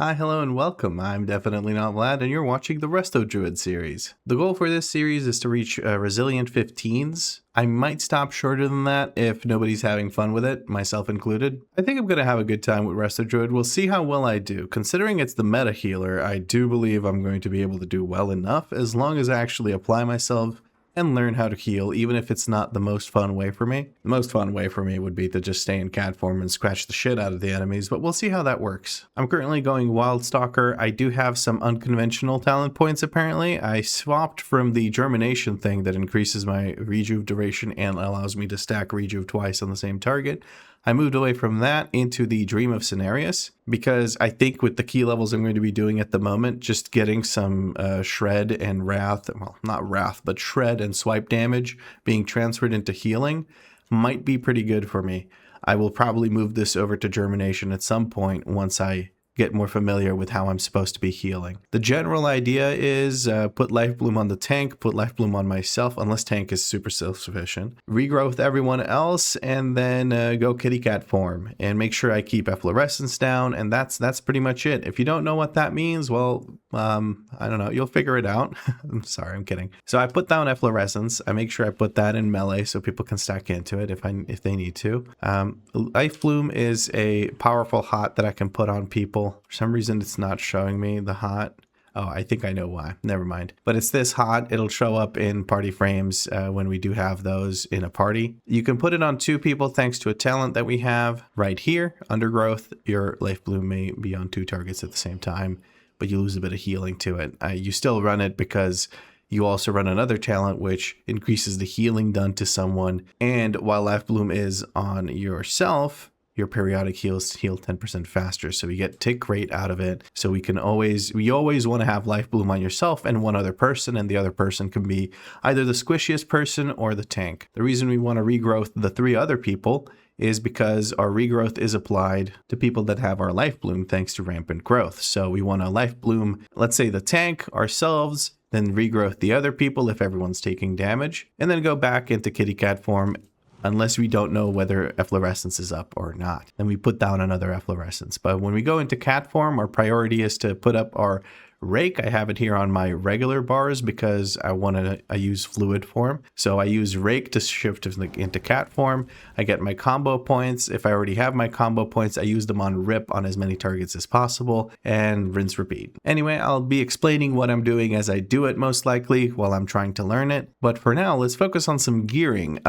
Hi, hello, and welcome. I'm definitely not Vlad, and you're watching the Resto Druid series. The goal for this series is to reach Resilient 15s. I might stop shorter than that if nobody's having fun with it, myself included. I think I'm going to have a good time with Resto Druid. We'll see how well I do. Considering it's the meta healer, I do believe I'm going to be able to do well enough as long as I actually apply myself and learn how to heal, even if it's not the most fun way for me. The most fun way for me would be to just stay in cat form and scratch the shit out of the enemies, but we'll see how that works. I'm currently going Wild Stalker. I do have some unconventional talent points apparently. I swapped from the Germination thing that increases my rejuve duration and allows me to stack rejuve twice on the same target. I moved away from that into the Dream of Cenarius because I think with the key levels I'm going to be doing at the moment, just getting some Shred and Wrath, well, not Wrath, but Shred and Swipe damage being transferred into healing might be pretty good for me. I will probably move this over to Germination at some point once I get more familiar with how I'm supposed to be healing. The general idea is put Life Bloom on the tank, put Life Bloom on myself, unless tank is super self-sufficient, regrowth everyone else, and then go kitty cat form, and make sure I keep efflorescence down, and that's pretty much it. If you don't know what that means, well, I don't know, you'll figure it out. I'm sorry, I'm kidding. So I put down efflorescence. I make sure I put that in melee so people can stack into it if they need to. Life Bloom is a powerful hot that I can put on people. For some reason, it's not showing me the hot. Oh, I think I know why. Never mind. But it's this hot. It'll show up in party frames when we do have those in a party. You can put it on 2 people thanks to a talent that we have right here. Undergrowth, your Life Bloom may be on 2 targets at the same time, but you lose a bit of healing to it. You still run it because you also run another talent which increases the healing done to someone. And while Life Bloom is on yourself, your periodic heals heal 10% faster, so we get tick rate out of it. So we always want to have Life Bloom on yourself and one other person, and the other person can be either the squishiest person or the tank. The reason we want to regrowth the 3 other people is because our regrowth is applied to people that have our Life Bloom thanks to rampant growth. So we want to Life Bloom, let's say the tank, ourselves, then regrowth the other people if everyone's taking damage, and then go back into kitty cat form unless we don't know whether efflorescence is up or not. Then we put down another efflorescence. But when we go into cat form, our priority is to put up our rake. I have it here on my regular bars because I use fluid form. So I use rake to shift into cat form. I get my combo points. If I already have my combo points, I use them on rip on as many targets as possible and rinse repeat. Anyway, I'll be explaining what I'm doing as I do it most likely while I'm trying to learn it. But for now, let's focus on some gearing.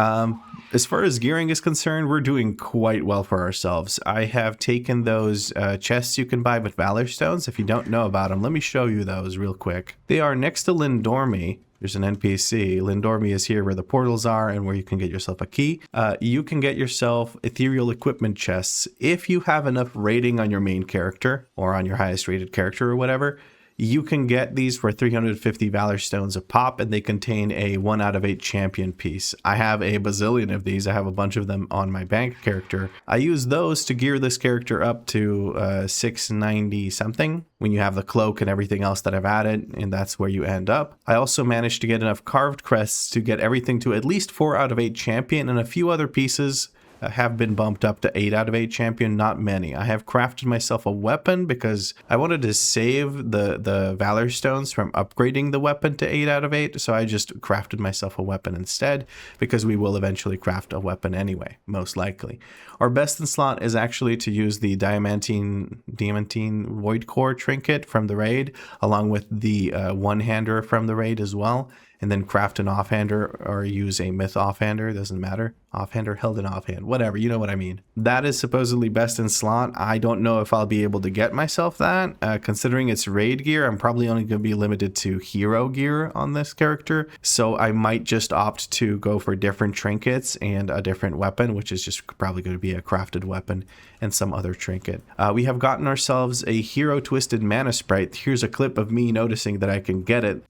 As far as gearing is concerned, we're doing quite well for ourselves. I have taken those chests you can buy with Valor Stones. If you don't know about them, let me show you those real quick. They are next to Lindormi. There's an NPC. Lindormi is here where the portals are and where you can get yourself a key. You can get yourself ethereal equipment chests if you have enough rating on your main character or on your highest rated character or whatever. You can get these for 350 Valor Stones a pop, and they contain a 1 out of 8 champion piece. I have a bazillion of these. I have a bunch of them on my bank character. I use those to gear this character up to 690 something when you have the cloak and everything else that I've added, and that's where you end up. I also managed to get enough carved crests to get everything to at least 4 out of 8 champion, and a few other pieces have been bumped up to 8 out of 8 champion, not many. I have crafted myself a weapon because I wanted to save the Valor Stones from upgrading the weapon to 8 out of 8, so I just crafted myself a weapon instead because we will eventually craft a weapon anyway, most likely. Our best in slot is actually to use the Diamantine Void Core trinket from the raid, along with the one-hander from the raid as well, and then craft an offhander or use a myth offhander, doesn't matter. Offhander, held in offhand, whatever, you know what I mean. That is supposedly best in slot. I don't know if I'll be able to get myself that. Considering it's raid gear, I'm probably only going to be limited to hero gear on this character. So I might just opt to go for different trinkets and a different weapon, which is just probably going to be a crafted weapon and some other trinket. We have gotten ourselves a Hero Twisted Mana Sprite. Here's a clip of me noticing that I can get it.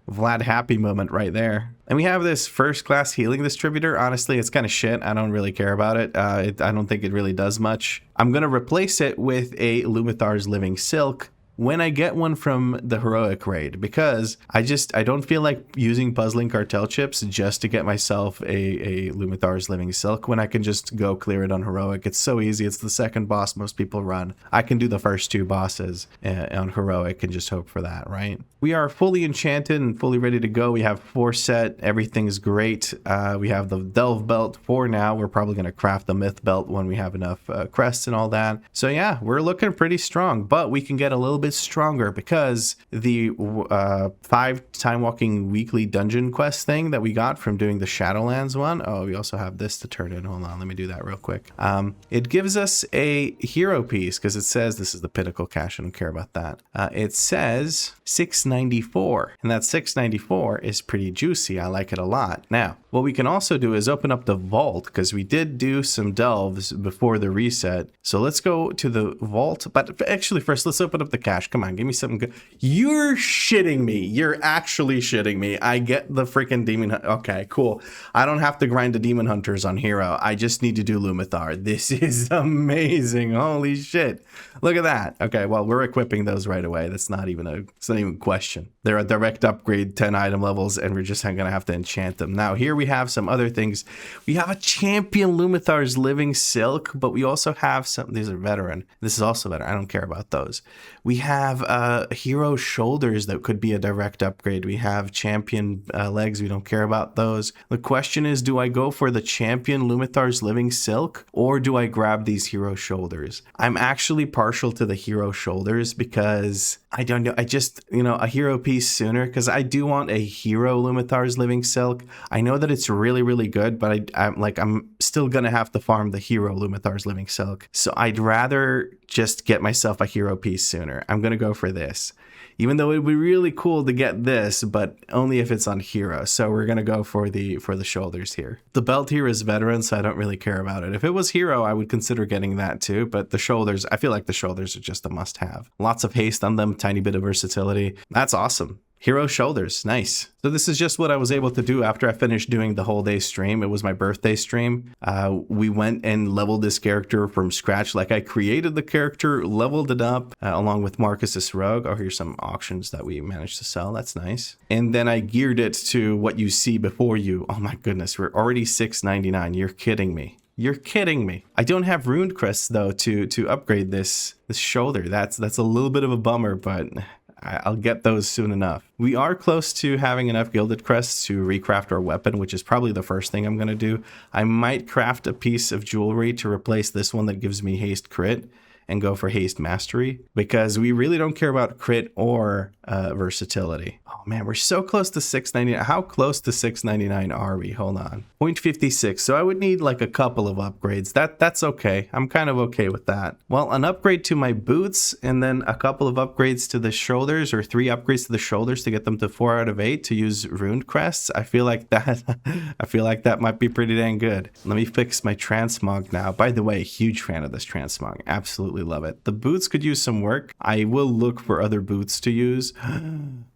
Vlad happy moment right there. And we have this first class healing distributor. Honestly, it's kind of shit. I don't really care about it. I don't think it really does much. I'm going to replace it with a Lumithar's Living Silk when I get one from the heroic raid, because I don't feel like using puzzling cartel chips just to get myself a Lumithar's Living Silk when I can just go clear it on heroic. It's so easy. It's the second boss most people run. I can do the first 2 bosses on heroic and just hope for that, right? We are fully enchanted and fully ready to go. We have 4 set. Everything's great. We have the Delve belt for now. We're probably going to craft the Myth belt when we have enough crests and all that. So yeah, we're looking pretty strong, but we can get a little bit stronger because the 5 time walking weekly dungeon quest thing that we got from doing the Shadowlands one. Oh, we also have this to turn in. Hold on, let me do that real quick. It gives us a hero piece because it says this is the pinnacle cache. I don't care about that. It says 694, and that 694 is pretty juicy. I like it a lot. Now, what we can also do is open up the vault because we did do some delves before the reset. So let's go to the vault. But actually, first, let's open up the cache. Come on, give me something good. You're shitting me. You're actually shitting me. I get the freaking demon. Okay, cool. I don't have to grind the demon hunters on hero. I just need to do Lumithar. This is amazing. Holy shit. Look at that. Okay, well, we're equipping those right away. That's not even a question. They're a direct upgrade, 10 item levels, and we're just going to have to enchant them. Now, here we have some other things. We have a champion Lumithar's Living Silk, but we also have some, these are veteran. This is also veteran. I don't care about those. We have hero shoulders that could be a direct upgrade. We have champion legs. We don't care about those. The question is, do I go for the champion Lumithar's Living Silk, or do I grab these hero shoulders? I'm actually partial to the hero shoulders because I don't know. I just, a hero piece sooner because I do want a hero Lumithar's Living Silk. I know that it's really, really good, but I'm still going to have to farm the hero Lumithar's Living Silk. So I'd rather just get myself a hero piece sooner. I'm going to go for this. Even though it would be really cool to get this, but only if it's on hero. So we're going to go for the shoulders here. The belt here is veteran, so I don't really care about it. If it was hero, I would consider getting that too. But the shoulders, I feel like the shoulders are just a must have. Lots of haste on them, tiny bit of versatility. That's awesome. Hero shoulders, nice. So this is just what I was able to do after I finished doing the whole day stream. It was my birthday stream. We went and leveled this character from scratch. Like I created the character, leveled it up along with Marcus's Rogue. Oh, here's some auctions that we managed to sell. That's nice. And then I geared it to what you see before you. Oh my goodness, we're already $6.99. You're kidding me. You're kidding me. I don't have ruined crests though to upgrade this shoulder. That's a little bit of a bummer, but I'll get those soon enough. We are close to having enough gilded crests to recraft our weapon, which is probably the first thing I'm going to do. I might craft a piece of jewelry to replace this one that gives me haste crit and go for haste mastery because we really don't care about crit or versatility. Oh man, we're so close to $6.99. How close to $6.99 are we? Hold on. 0.56. So I would need like a couple of upgrades. That's okay. I'm kind of okay with that. Well, an upgrade to my boots and then a couple of upgrades to the shoulders, or 3 upgrades to the shoulders to get them to 4 out of 8 to use ruined crests. I feel like that might be pretty dang good. Let me fix my transmog now. By the way, huge fan of this transmog. Absolutely love it. The boots could use some work. I will look for other boots to use.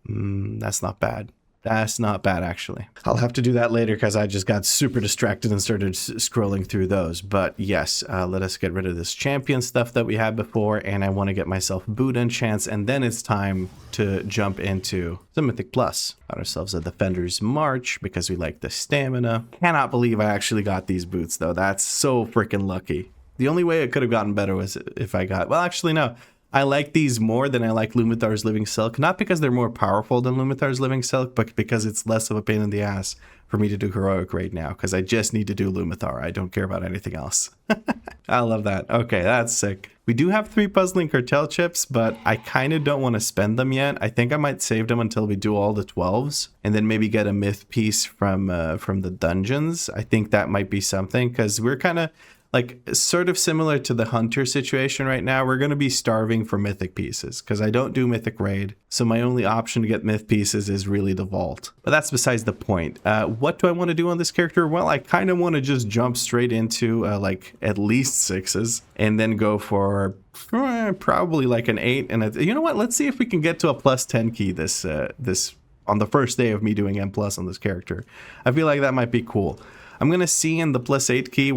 That's not bad. That's not bad, actually. I'll have to do that later because I just got super distracted and started scrolling through those. But yes, let us get rid of this champion stuff that we had before, and I want to get myself boot enchants, and then it's time to jump into the Mythic Plus. Got ourselves a Defender's March because we like the stamina. Cannot believe I actually got these boots, though. That's so freaking lucky. The only way it could have gotten better was if I got... Well, actually, no. I like these more than I like Lumithar's Living Silk. Not because they're more powerful than Lumithar's Living Silk, but because it's less of a pain in the ass for me to do Heroic right now. Because I just need to do Lumithar. I don't care about anything else. I love that. Okay, that's sick. We do have 3 puzzling cartel chips, but I kind of don't want to spend them yet. I think I might save them until we do all the 12s. And then maybe get a myth piece from the dungeons. I think that might be something. Because we're kind of... like sort of similar to the hunter situation right now. We're going to be starving for mythic pieces because I don't do mythic raid. So my only option to get myth pieces is really the vault. But that's besides the point. What do I want to do on this character? Well, I kind of want to just jump straight into like at least 6s and then go for probably like an 8. And you know what? Let's see if we can get to a plus 10 key this on the first day of me doing M+ on this character. I feel like that might be cool. I'm going to see in the +8 key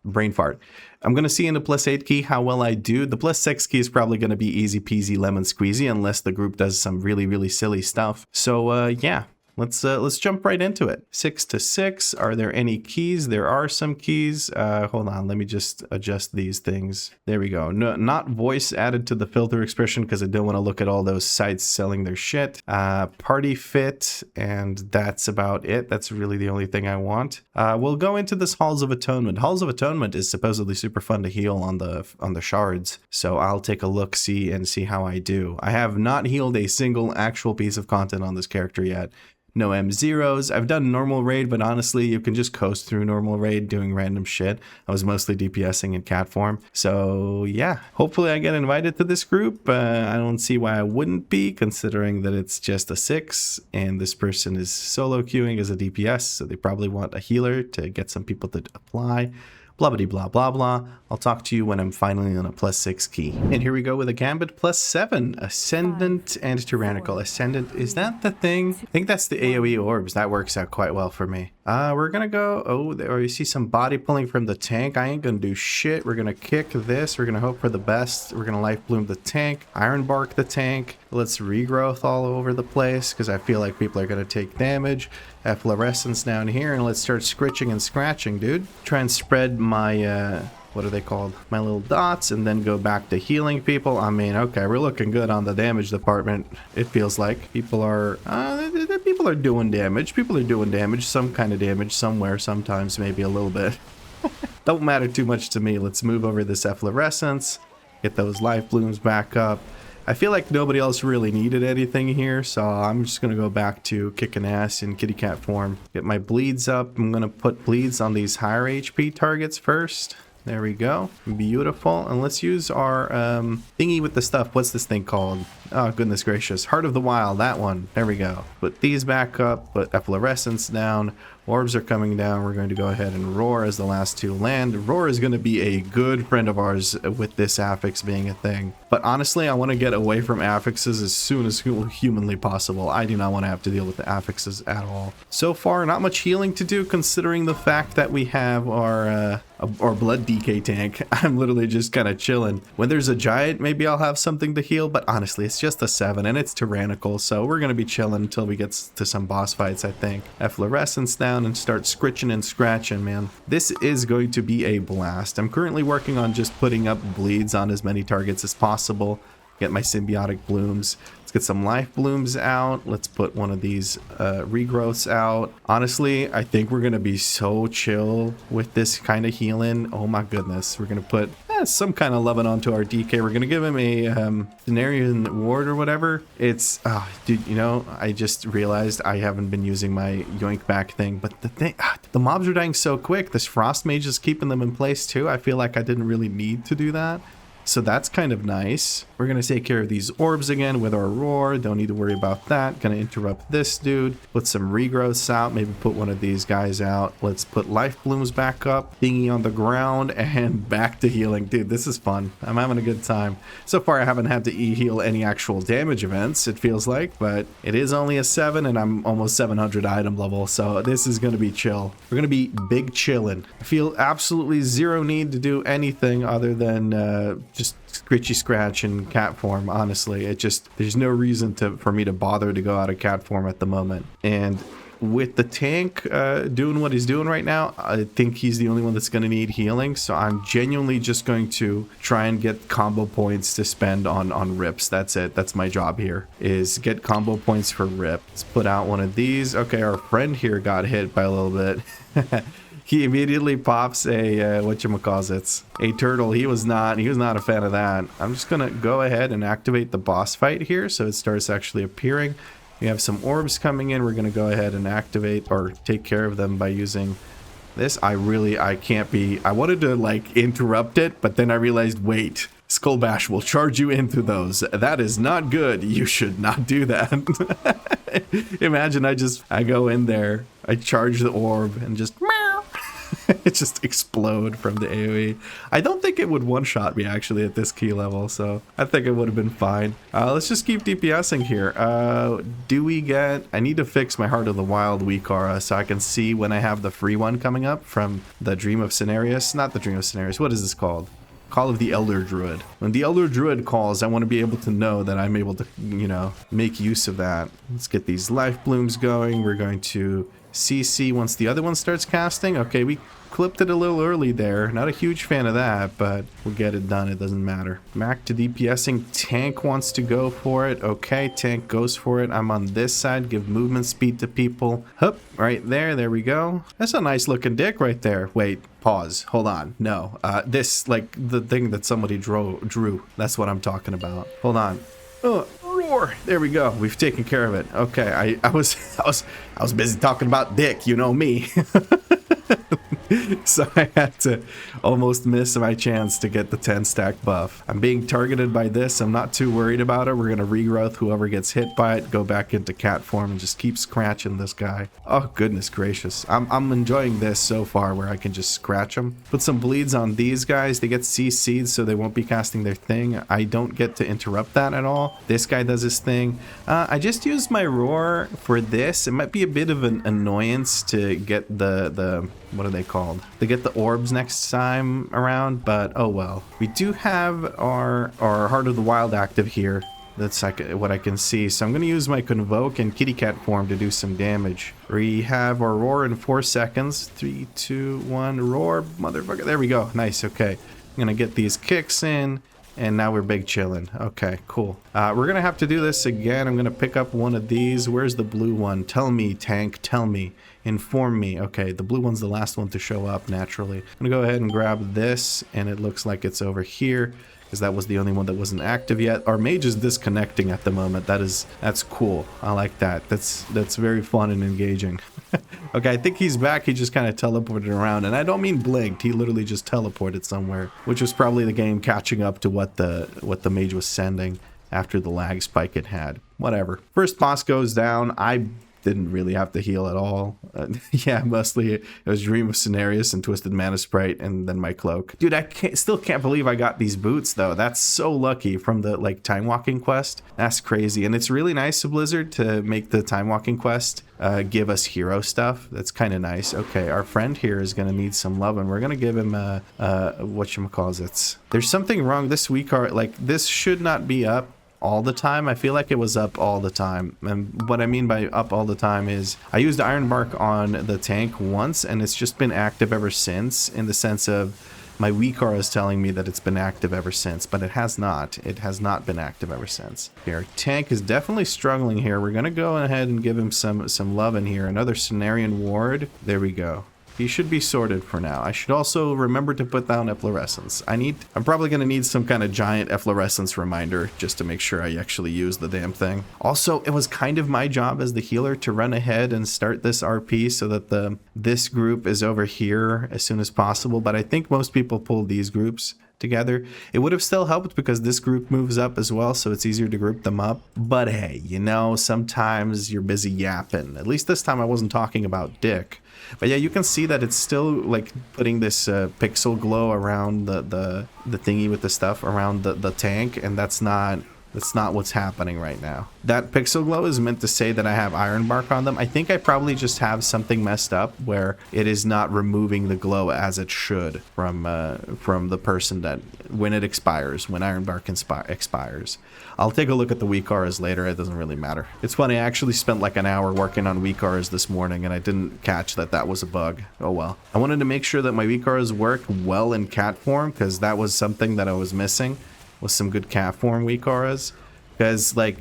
brain fart. I'm going to see in the +8 key how well I do. The +6 key is probably going to be easy peasy lemon squeezy unless the group does some really, really silly stuff. So yeah. Let's jump right into it. 6 to 6. Are there any keys? There are some keys. Hold on. Let me just adjust these things. There we go. No, not voice added to the filter expression because I don't want to look at all those sites selling their shit. Party fit, and that's about it. That's really the only thing I want. We'll go into this Halls of Atonement. Halls of Atonement is supposedly super fun to heal on the shards. So I'll take a look, see how I do. I have not healed a single actual piece of content on this character yet. No M0s. I've done normal raid, but honestly, you can just coast through normal raid doing random shit. I was mostly DPSing in cat form. So yeah, hopefully I get invited to this group. I don't see why I wouldn't be, considering that it's just a 6 and this person is solo queuing as a DPS. So they probably want a healer to get some people to apply. Blah, blah, blah, blah, blah. I'll talk to you when I'm finally on a +6 key. And here we go with a Gambit +7. Ascendant and Tyrannical. Ascendant, is that the thing? I think that's the AoE orbs. That works out quite well for me. We're gonna go, there you see some body pulling from the tank. I ain't gonna do shit. We're gonna kick this. We're gonna hope for the best. We're gonna life bloom the tank, iron bark the tank. Let's regrowth all over the place because I feel like people are gonna take damage. Efflorescence down here, and let's start scritching and scratching, dude. Try and spread my what are they called? My little dots, and then go back to healing people. I mean, okay, we're looking good on the damage department. It feels like people are doing damage. People are doing damage, some kind of damage somewhere, sometimes maybe a little bit. Don't matter too much to me. Let's move over this efflorescence, get those life blooms back up. I feel like nobody else really needed anything here, so I'm just going to go back to kicking ass in kitty cat form. Get my bleeds up. I'm going to put bleeds on these higher HP targets first. There we go. Beautiful. And let's use our thingy with the stuff. What's this thing called? Oh, goodness gracious. Heart of the Wild. That one. There we go. Put these back up. Put efflorescence down. Orbs are coming down. We're going to go ahead and Roar as the last two land. Roar is going to be a good friend of ours with this affix being a thing. But honestly, I want to get away from affixes as soon as humanly possible. I do not want to have to deal with the affixes at all. So far, not much healing to do considering the fact that we have our blood DK tank. I'm literally just kind of chilling. When there's a giant, maybe I'll have something to heal, but honestly, it's just a 7 and it's tyrannical, so we're going to be chilling until we get to some boss fights, I think. Efflorescence down and start scritching and scratching, man. This is going to be a blast. I'm currently working on just putting up bleeds on as many targets as possible. Get my symbiotic blooms. Let's get some life blooms out. Let's put one of these regrowths out. Honestly, I think we're going to be so chill with this kind of healing. Oh my goodness. We're going to put some kind of loving onto our DK. We're going to give him a Cenarian Ward or whatever. It's, dude, you know, I just realized I haven't been using my yoink back thing, but the mobs are dying so quick. This Frost Mage is keeping them in place too. I feel like I didn't really need to do that. So that's kind of nice. We're going to take care of these orbs again with our Roar. Don't need to worry about that. Going to interrupt this dude. Put some regrowths out. Maybe put one of these guys out. Let's put life blooms back up. Thingy on the ground and back to healing. Dude, this is fun. I'm having a good time. So far, I haven't had to heal any actual damage events, it feels like. But it is only a 7 and I'm almost 700 item level. So this is going to be chill. We're going to be big chillin'. I feel absolutely zero need to do anything other than just scritchy scratch in cat form. Honestly, there's no reason for me to bother to go out of cat form at the moment. And with the tank doing what he's doing right now, I think he's the only one that's going to need healing. So I'm genuinely just going to try and get combo points to spend on rips. That's it. That's my job here, is get combo points for rip. Let's put out one of these. Okay, our friend here got hit by a little bit. He immediately pops a whatchamacallits, a turtle. He was not a fan of that. I'm just gonna go ahead and activate the boss fight here so it starts actually appearing. We have some orbs coming in. We're gonna go ahead and activate or take care of them by using this. I wanted to like interrupt it, but then I realized, wait, Skull Bash will charge you into those. That is not good. You should not do that. Imagine I go in there, I charge the orb and just meow. It just explode from the AoE. I don't think it would one-shot me actually at this key level, so I think it would have been fine. Let's just keep DPSing here. Do we get... I need to fix my Heart of the Wild WeakAuras so I can see when I have the free one coming up from the Dream of Cenarius. Not the Dream of Cenarius. What is this called? Call of the Elder Druid. When the Elder Druid calls, I want to be able to know that I'm able to, you know, make use of that. Let's get these life blooms going. We're going to CC once the other one starts casting. Okay, we clipped it a little early there. Not a huge fan of that, but we'll get it done. It doesn't matter. Back to DPSing. Tank wants to go for it. Okay, tank goes for it. I'm on this side. Give movement speed to people. Hup, right there. There we go. That's a nice looking dick right there. Wait, pause. Hold on. No, this, like the thing that somebody drew. That's what I'm talking about. Hold on. Roar. There we go. We've taken care of it. Okay, I was busy talking about dick. You know me. So I had to almost miss my chance to get the 10 stack buff. I'm being targeted by this. I'm not too worried about it. We're going to regrowth whoever gets hit by it, go back into cat form and just keep scratching this guy. Oh, goodness gracious. I'm enjoying this so far where I can just scratch them. Put some bleeds on these guys. They get CC'd so they won't be casting their thing. I don't get to interrupt that at all. This guy does his thing. I just used my roar for this. It might be a bit of an annoyance to get the what are they called? To get the orbs next time around, but oh well. We do have our Heart of the Wild active here. That's like what I can see. So I'm going to use my Convoke and Kitty Cat form to do some damage. We have our Roar in 4 seconds. 3, 2, 1, Roar, motherfucker. There we go. Nice, okay. I'm going to get these kicks in. And now we're big chilling. Okay, cool. We're going to have to do this again. I'm going to pick up one of these. Where's the blue one? Tell me, tank. Tell me. Inform me. Okay, the blue one's the last one to show up naturally. I'm going to go ahead and grab this. And it looks like it's over here, because that was the only one that wasn't active yet. Our mage is disconnecting at the moment. That's cool. I like that. That's very fun and engaging. Okay, I think he's back. He just kind of teleported around, and I don't mean blinked. He literally just teleported somewhere, which was probably the game catching up to what the mage was sending after the lag spike it had. Whatever. First boss goes down. I didn't really have to heal at all. Yeah, mostly it was Dream of Cenarius and Twisted Mana Sprite and then my cloak. Dude, I still can't believe I got these boots though. That's so lucky from the like time walking quest. That's crazy. And it's really nice of Blizzard to make the time walking quest give us hero stuff. That's kind of nice. Okay, our friend here is going to need some love and we're going to give him whatchamacallits. There's something wrong this week. Like this should not be up all the time. I feel like it was up all the time, and what I mean by up all the time is I used Ironbark on the tank once and it's just been active ever since, in the sense of my WeakAuras is telling me that it's been active ever since, but it has not been active ever since. Here, tank is definitely struggling here. We're gonna go ahead and give him some love in here. Another Cenarian ward. There we go. He should be sorted for now. I should also remember to put down efflorescence. I'm probably going to need some kind of giant efflorescence reminder just to make sure I actually use the damn thing. Also, it was kind of my job as the healer to run ahead and start this RP so that this group is over here as soon as possible, but I think most people pull these groups together. It would have still helped because this group moves up as well, so it's easier to group them up. But hey, you know, sometimes you're busy yapping. At least this time I wasn't talking about dick. But yeah, you can see that it's still like putting this pixel glow around the thingy with the stuff around the tank, and that's not what's happening right now. That pixel glow is meant to say that I have Ironbark on them. I think I probably just have something messed up where it is not removing the glow as it should from the person that when it expires, when Ironbark expires. I'll take a look at the WeakAuras later. It doesn't really matter. It's funny, I actually spent like an hour working on WeakAuras this morning and I didn't catch that was a bug. Oh well. I wanted to make sure that my WeakAuras worked well in cat form, because that was something that I was missing, was some good cat form WeakAuras. Because like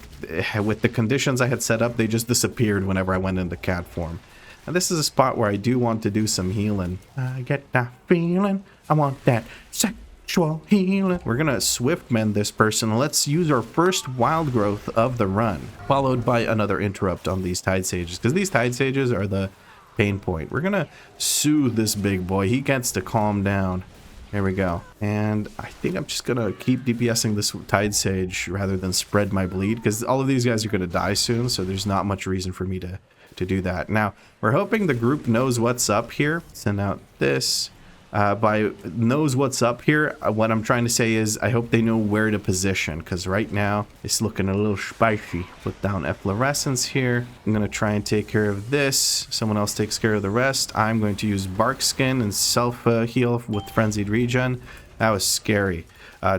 with the conditions I had set up, they just disappeared whenever I went into cat form. And this is a spot where I do want to do some healing. I get that feeling. I want that sexual healing. We're gonna swift mend this person. Let's use our first wild growth of the run, followed by another interrupt on these Tide Sages, because these Tide Sages are the pain point. We're gonna soothe this big boy. He gets to calm down. There we go. And I think I'm just gonna keep DPSing this Tide Sage rather than spread my bleed, because all of these guys are gonna die soon, so there's not much reason for me to to do that. Now, we're hoping the group knows what's up here. Send out this. By knows what's up here, what I'm trying to say is I hope they know where to position, because right now it's looking a little spicy. Put down efflorescence here. I'm going to try and take care of this. Someone else takes care of the rest. I'm going to use bark skin and self heal with frenzied regen. That was scary.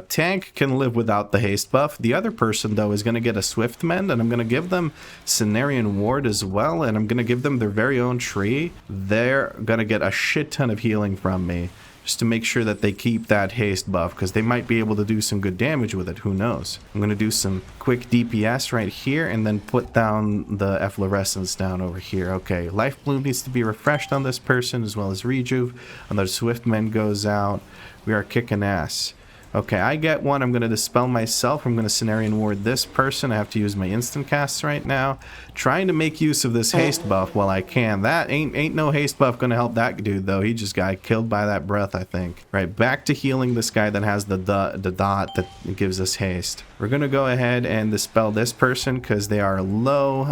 Tank can live without the haste buff. The other person, though, is going to get a swift mend, and I'm going to give them Cenarian Ward as well, and I'm going to give them their very own tree. They're going to get a shit ton of healing from me, just to make sure that they keep that haste buff, because they might be able to do some good damage with it. Who knows? I'm going to do some quick DPS right here, and then put down the efflorescence down over here. Okay, Life Bloom needs to be refreshed on this person, as well as Rejuve. Another swift mend goes out. We are kicking ass. Okay, I get one. I'm going to dispel myself. I'm going to Cenarian Ward this person. I have to use my instant casts right now. Trying to make use of this haste buff while I can. That ain't no haste buff going to help that dude, though. He just got killed by that breath, I think. Right, back to healing this guy that has the dot that gives us haste. We're going to go ahead and dispel this person because they are low.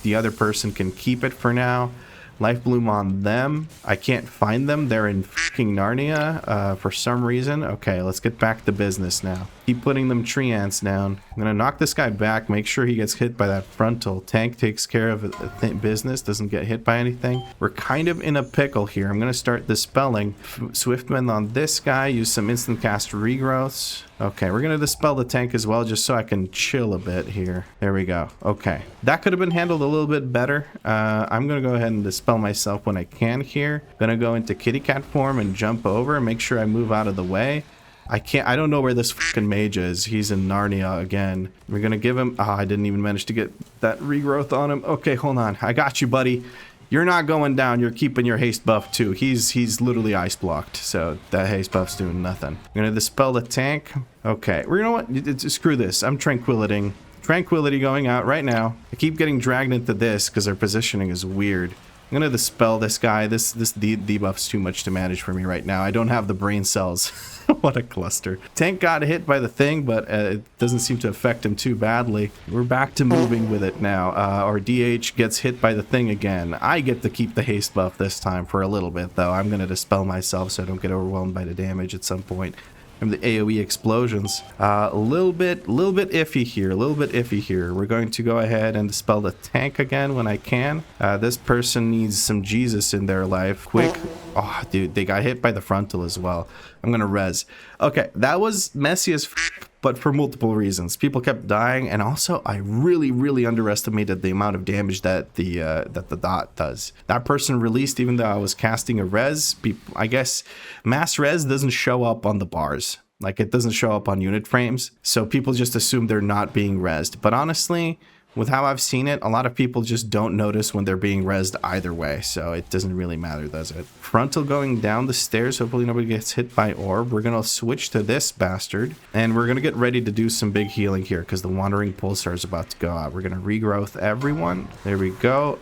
The other person can keep it for now. Life Bloom on them. I can't find them. They're in fucking Narnia for some reason. Okay, let's get back to business now. Keep putting them tree ants down. I'm gonna knock this guy back, make sure he gets hit by that frontal. Tank takes care of business, doesn't get hit by anything. We're kind of in a pickle here. I'm gonna start dispelling. Swiftmend on this guy, use some instant cast regrowths. Okay, we're gonna dispel the tank as well, just so I can chill a bit here. There we go. Okay, that could have been handled a little bit better. I'm gonna go ahead and dispel myself when I can here. Gonna go into kitty cat form and jump over and make sure I move out of the way. I don't know where this fucking mage is. He's in Narnia again. We're gonna give him, I didn't even manage to get that regrowth on him. Okay, hold on. I got you, buddy. You're not going down. You're keeping your haste buff too. He's literally ice blocked, so that haste buff's doing nothing. I'm gonna dispel the tank. Okay, well, you know what? Screw this. I'm tranquilitying. Tranquility going out right now. I keep getting dragged into this because their positioning is weird. I'm gonna dispel this guy. This debuff's too much to manage for me right now. I don't have the brain cells. What a cluster. Tank got hit by the thing, but it doesn't seem to affect him too badly. We're back to moving with it now. Our DH gets hit by the thing again. I get to keep the haste buff this time for a little bit, though. I'm gonna dispel myself so I don't get overwhelmed by the damage at some point. And the AoE explosions. A little bit iffy here. We're going to go ahead and dispel the tank again when I can. This person needs some Jesus in their life. Quick. Oh, dude, they got hit by the frontal as well. I'm gonna res. Okay, that was messy as but for multiple reasons. People kept dying, and also I really underestimated the amount of damage that the dot does. That person released even though I was casting a res. I guess mass res doesn't show up on the bars. Like, it doesn't show up on unit frames, so people just assume they're not being resed. But honestly, with how I've seen it, a lot of people just don't notice when they're being rezzed either way, so it doesn't really matter, does it? Frontal going down the stairs, hopefully nobody gets hit by orb. We're gonna switch to this bastard, and we're gonna get ready to do some big healing here, because the Wandering Pulsar is about to go out. We're gonna regrowth everyone. There we go.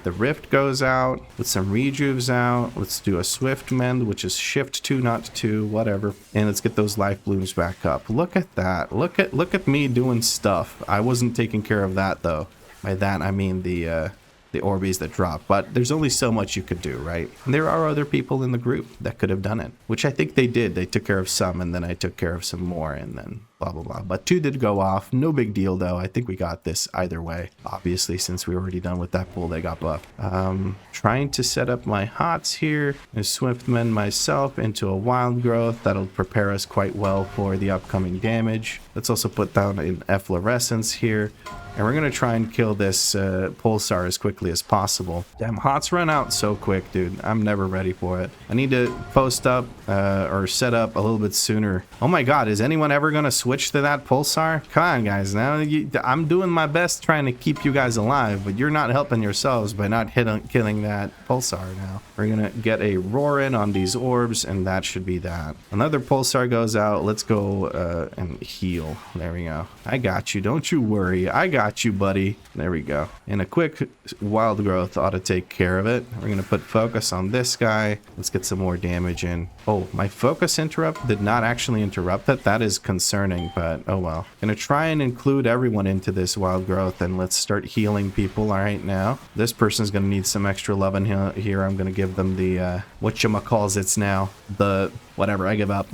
The Rift goes out, with some rejuves out. Let's do a Swift Mend, which is Shift 2, not 2, whatever. And let's get those Life Blooms back up. Look at that. Look at me doing stuff. I wasn't taking care of that, though. By that I mean the Orbeez that drop, but there's only so much you could do, right? And there are other people in the group that could have done it, which I think they did. They took care of some, and then I took care of some more, and then blah blah blah. But 2 did go off. No big deal, though. I think we got this either way, obviously, since we were already done with that pool. They got buffed. Trying to set up my hots here and Swiftmend myself into a wild growth. That'll prepare us quite well for the upcoming damage. Let's also put down an efflorescence here. And we're going to try and kill this Pulsar as quickly as possible. Damn, hots run out so quick, dude. I'm never ready for it. I need to post up or set up a little bit sooner. Oh my god, is anyone ever going to switch to that Pulsar? Come on, guys. Now I'm doing my best trying to keep you guys alive, but you're not helping yourselves by not killing that Pulsar now. We're going to get a roar in on these orbs, and that should be that. Another Pulsar goes out. Let's go and heal. There we go. I got you. Don't you worry. I got you, buddy. There we go. And a quick wild growth ought to take care of it. We're going to put focus on this guy. Let's get some more damage in. Oh, my focus interrupt did not actually interrupt it. That is concerning, but oh well. Gonna try and include everyone into this wild growth, and let's start healing people right now. This person's gonna need some extra love in here. I'm gonna give them the, whatchamacallits now. The, whatever, I give up.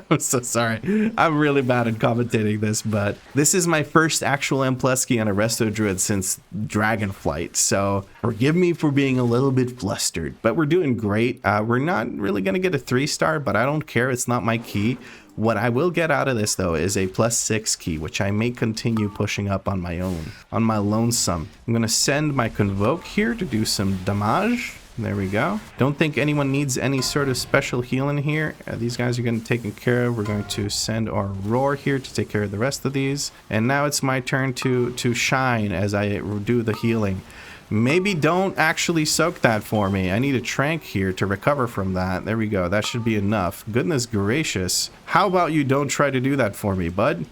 I'm so sorry. I'm really bad at commentating this, but this is my first actual M+ key on a Resto Druid since Dragonflight, so forgive me for being a little bit flustered, but we're doing great. We're not really going to get a 3-star, but I don't care. It's not my key. What I will get out of this, though, is a +6 key, which I may continue pushing up on my own, on my lonesome. I'm going to send my Convoke here to do some damage. There we go. Don't think anyone needs any sort of special healing here. These guys are getting taken care of. We're going to send our Roar here to take care of the rest of these. And now it's my turn to shine as I do the healing. Maybe don't actually soak that for me. I need a Trank here to recover from that. There we go. That should be enough. Goodness gracious. How about you don't try to do that for me, bud?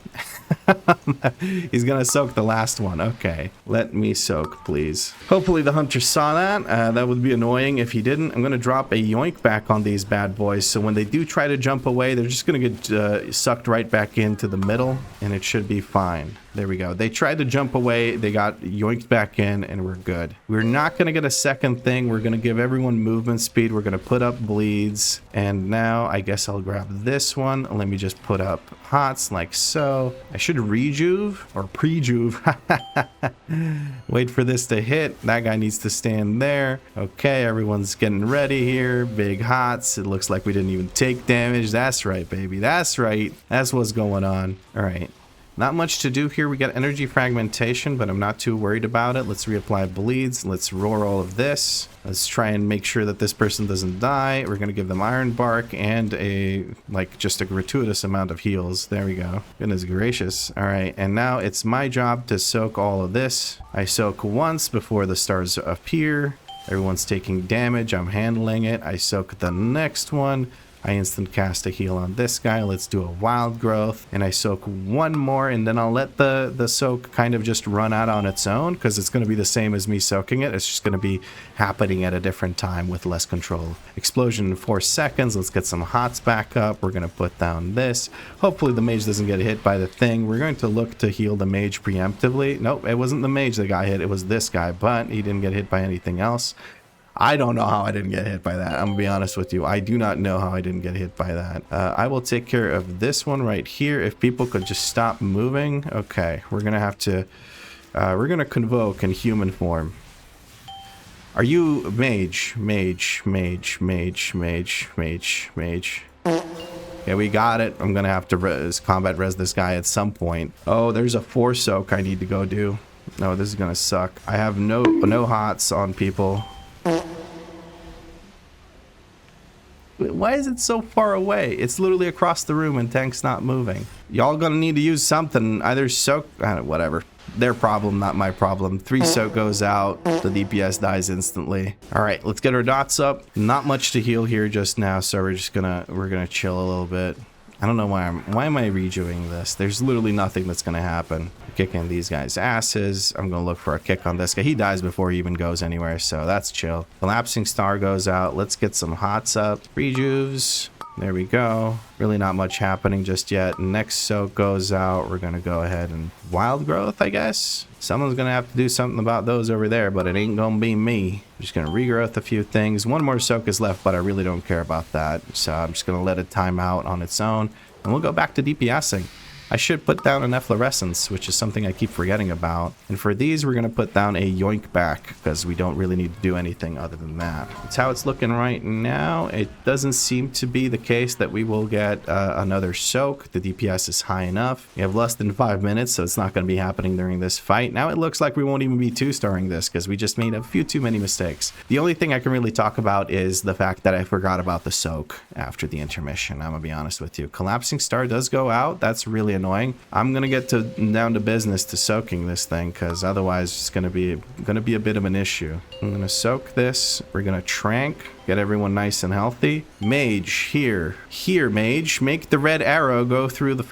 He's gonna soak the last one. Okay, let me soak, please. Hopefully the hunter saw that. That would be annoying if he didn't. I'm gonna drop a yoink back on these bad boys, so when they do try to jump away, they're just gonna get sucked right back into the middle, and it should be fine. There we go. They tried to jump away, they got yoinked back in, and we're good. We're not gonna get a second thing. We're gonna give everyone movement speed. We're gonna put up bleeds, and now I guess I'll grab this one. Let me just put up hots like so. I should rejuve or prejuve. Wait for this to hit. That guy needs to stand there. Okay, everyone's getting ready here. Big hots. It looks like we didn't even take damage. That's right, baby. That's right. That's what's going on. All right. Not much to do here. We got energy fragmentation, but I'm not too worried about it. Let's reapply bleeds. Let's roar all of this. Let's try and make sure that this person doesn't die. We're going to give them Iron Bark and just a gratuitous amount of heals. There we go. Goodness gracious. All right, and now it's my job to soak all of this. I soak once before the stars appear. Everyone's taking damage. I'm handling it. I soak the next one. I instant cast a heal on this guy. Let's do a wild growth, and I soak one more, and then I'll let the soak kind of just run out on its own, because it's going to be the same as me soaking it. It's just going to be happening at a different time with less control. Explosion in 4 seconds. Let's get some hots back up. We're going to put down this. Hopefully the mage doesn't get hit by the thing. We're going to look to heal the mage preemptively. Nope, it wasn't the mage that got hit. It was this guy, but he didn't get hit by anything else. I don't know how I didn't get hit by that. I'm gonna be honest with you. I do not know how I didn't get hit by that. I will take care of this one right here. If people could just stop moving. Okay, we're gonna have to we're gonna convoke in human form. Are you mage? Mage. Yeah, we got it. I'm gonna have to combat res this guy at some point. Oh, there's a 4 soak I need to go do. No, this is gonna suck. I have no hots on people. Why is it so far away? It's literally across the room and tank's not moving. Y'all gonna need to use something. Either soak, whatever. Their problem, not my problem. 3 soak goes out, the DPS dies instantly. All right, let's get our dots up. Not much to heal here just now, so we're gonna chill a little bit. I don't know why am I redoing this? There's literally nothing that's gonna happen. Kicking these guys' asses. I'm gonna look for a kick on this guy. He dies before he even goes anywhere, so that's chill. Collapsing star goes out. Let's get some hots up. Rejuves. There we go. Really not much happening just yet. Next soak goes out. We're gonna go ahead and wild growth, I guess. Someone's gonna have to do something about those over there, but it ain't gonna be me. I'm just gonna regrowth a few things. One more soak is left, but I really don't care about that. So I'm just gonna let it time out on its own, and we'll go back to DPSing. I should put down an efflorescence, which is something I keep forgetting about. And for these, we're going to put down a yoink back, because we don't really need to do anything other than that. That's how it's looking right now. It doesn't seem to be the case that we will get another soak. The DPS is high enough. We have less than 5 minutes, so it's not going to be happening during this fight. Now it looks like we won't even be 2-starring this, because we just made a few too many mistakes. The only thing I can really talk about is the fact that I forgot about the soak after the intermission. I'm going to be honest with you. Collapsing star does go out. That's really annoying. I'm gonna get down to business to soaking this thing, because otherwise it's gonna be a bit of an issue. I'm gonna soak this. We're gonna trank, get everyone nice and healthy. Mage, here mage, make the red arrow go through the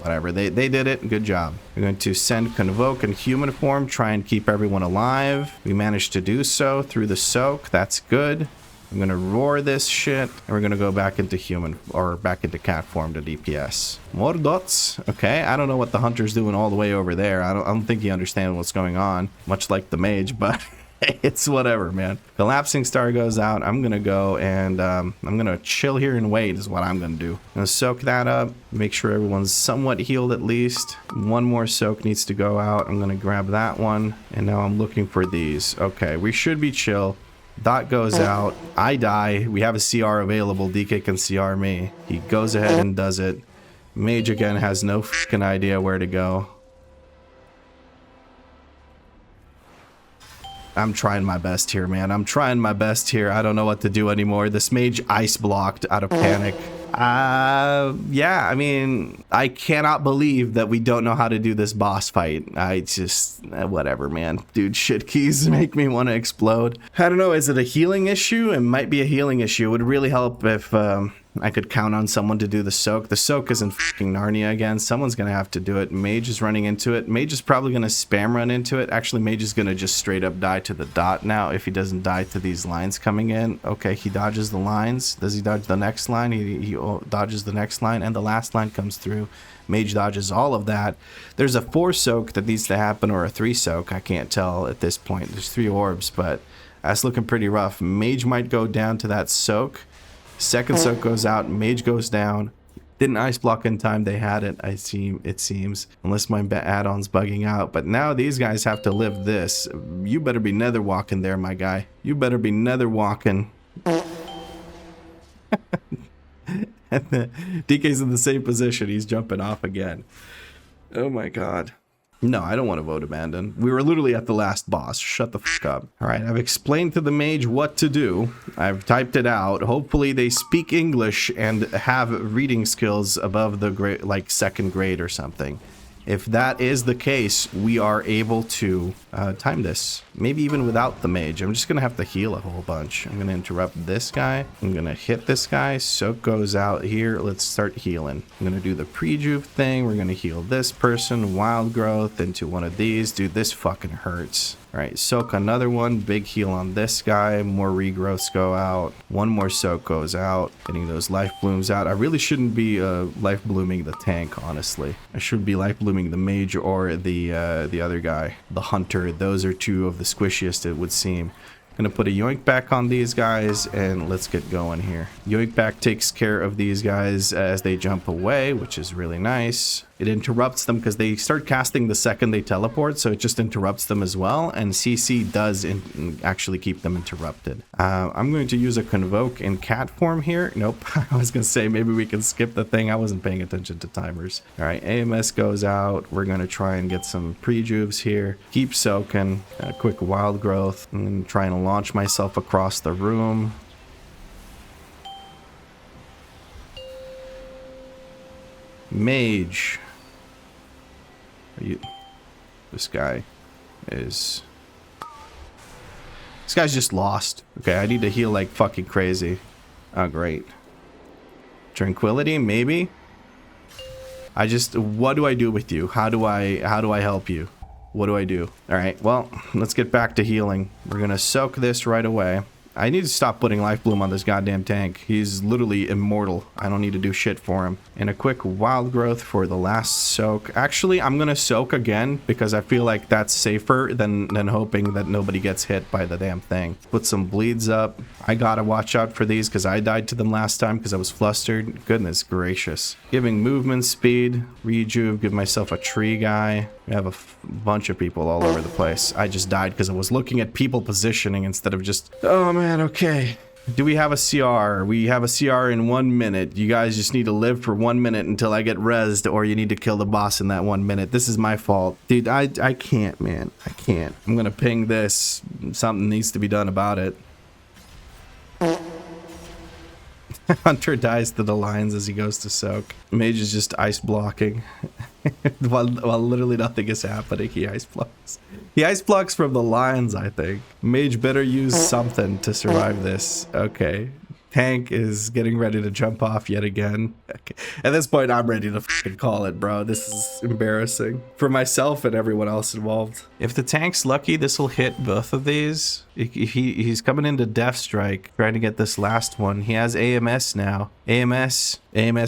whatever. They did it. Good job. We're going to send Convoke in human form, try and keep everyone alive. We managed to do so through the soak. That's good. I'm going to roar this shit, and we're going to go back into human, or back into cat form to DPS. More dots. Okay, I don't know what the hunter's doing all the way over there. I don't think he understands what's going on, much like the mage, but it's whatever, man. Collapsing Star goes out. I'm going to go and I'm going to chill here and wait is what I'm going to do. I'm going to soak that up, make sure everyone's somewhat healed at least. One more soak needs to go out. I'm going to grab that one, and now I'm looking for these. Okay, we should be chill. Dot goes out. I die. We have a CR available. DK can CR me. He goes ahead and does it. Mage again has no fucking idea where to go. I'm trying my best here, man. I'm trying my best here. I don't know what to do anymore. This mage ice blocked out of panic. Yeah, I mean, I cannot believe that we don't know how to do this boss fight. I just, whatever, man. Dude, shit keys make me want to explode. I don't know, is it a healing issue? It might be a healing issue. It would really help if I could count on someone to do the soak. The soak is in fucking Narnia again. Someone's gonna have to do it. Mage is running into it. Mage is probably gonna spam run into it. Actually, Mage is gonna just straight up die to the dot now if he doesn't die to these lines coming in. Okay, he dodges the lines. Does he dodge the next line? He dodges the next line, and the last line comes through. Mage dodges all of that. There's a 4 soak that needs to happen, or a 3 soak. I can't tell at this point. There's 3 orbs, but that's looking pretty rough. Mage might go down to that soak. Second soak goes out, mage goes down. Didn't ice block in time, they had it, it seems. Unless my add-on's bugging out. But now these guys have to live this. You better be nether walking there, my guy. You better be nether walking. And DK's in the same position, he's jumping off again. Oh my god. No, I don't want to vote abandon. We were literally at the last boss. Shut the fuck up. All right, I've explained to the mage what to do. I've typed it out. Hopefully they speak English and have reading skills above the grade, like 2nd grade or something. If that is the case, we are able to time this. Maybe even without the mage. I'm just going to have to heal a whole bunch. I'm going to interrupt this guy. I'm going to hit this guy. Soak goes out here. Let's start healing. I'm going to do the pre-juve thing. We're going to heal this person. Wild growth into one of these. Dude, this fucking hurts. All right, soak another one. Big heal on this guy. More regrowths go out. One more soak goes out. Getting those life blooms out. I really shouldn't be life blooming the tank, honestly. I should be life blooming the mage or the other guy, the hunter. Those are 2 of the squishiest, it would seem. Gonna put a yoink back on these guys, and let's get going here. Yoink back takes care of these guys as they jump away, which is really nice. It interrupts them because they start casting the second they teleport, so it just interrupts them as well, and CC does actually keep them interrupted. I'm going to use a convoke in cat form here. Nope, I was going to say maybe we can skip the thing. I wasn't paying attention to timers. All right, AMS goes out. We're going to try and get some pre-juves here. Keep soaking. A quick wild growth. I'm going to try and launch myself across the room. Mage. This guy's just lost. Okay, I need to heal like fucking crazy. Oh, great. Tranquility, maybe? What do I do with you? How do I help you? What do I do? All right, well, let's get back to healing. We're gonna soak this right away. I need to stop putting life bloom on this goddamn tank. He's literally immortal. I don't need to do shit for him. And a quick wild growth for the last soak. Actually, I'm gonna soak again because I feel like that's safer than hoping that nobody gets hit by the damn thing. Put some bleeds up. I gotta watch out for these because I died to them last time because I was flustered. Goodness gracious. Giving movement speed. Rejuve. Give myself a tree guy. We have a bunch of people all over the place. I just died because I was looking at people positioning instead of just... Oh man, okay. Do we have a CR? We have a CR in 1 minute. You guys just need to live for 1 minute until I get rezzed, or you need to kill the boss in that 1 minute. This is my fault. Dude, I can't, man. I can't. I'm gonna ping this. Something needs to be done about it. Hunter dies to the lines as he goes to soak. Mage is just ice blocking. while literally nothing is happening, he ice blocks. He ice blocks from the lines, I think. Mage better use something to survive this. Okay. Tank is getting ready to jump off yet again. Okay. At this point, I'm ready to fucking call it, bro. This is embarrassing for myself and everyone else involved. If the tank's lucky, this will hit both of these. He's coming into Death Strike, trying to get this last one. He has AMS now. AMS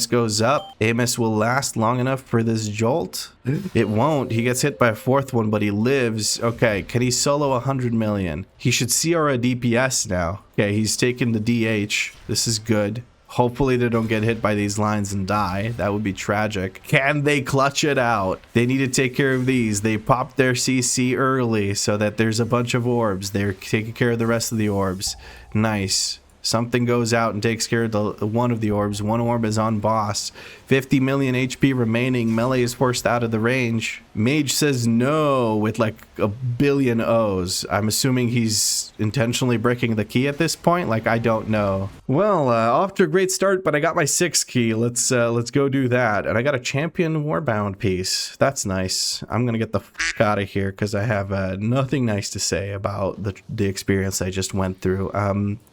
goes up. AMS will last long enough for this jolt. It won't. He gets hit by a fourth one, but he lives. Okay, can he solo 100 million? He should CR a DPS now. Okay, he's taking the DH. This is good. Hopefully they don't get hit by these lines and die. That would be tragic. Can they clutch it out? They need to take care of these. They popped their CC early so that there's a bunch of orbs. They're taking care of the rest of the orbs. Nice. Something goes out and takes care of the one of the orbs. One orb is on boss. 50 million HP remaining. Melee is forced out of the range. Mage says no with like a billion O's. I'm assuming he's intentionally breaking the key at this point. Like, I don't know. Well, off to a great start, but I got my 6th key. Let's go do that. And I got a champion warbound piece. That's nice. I'm gonna get the fuck out of here because I have nothing nice to say about the experience I just went through.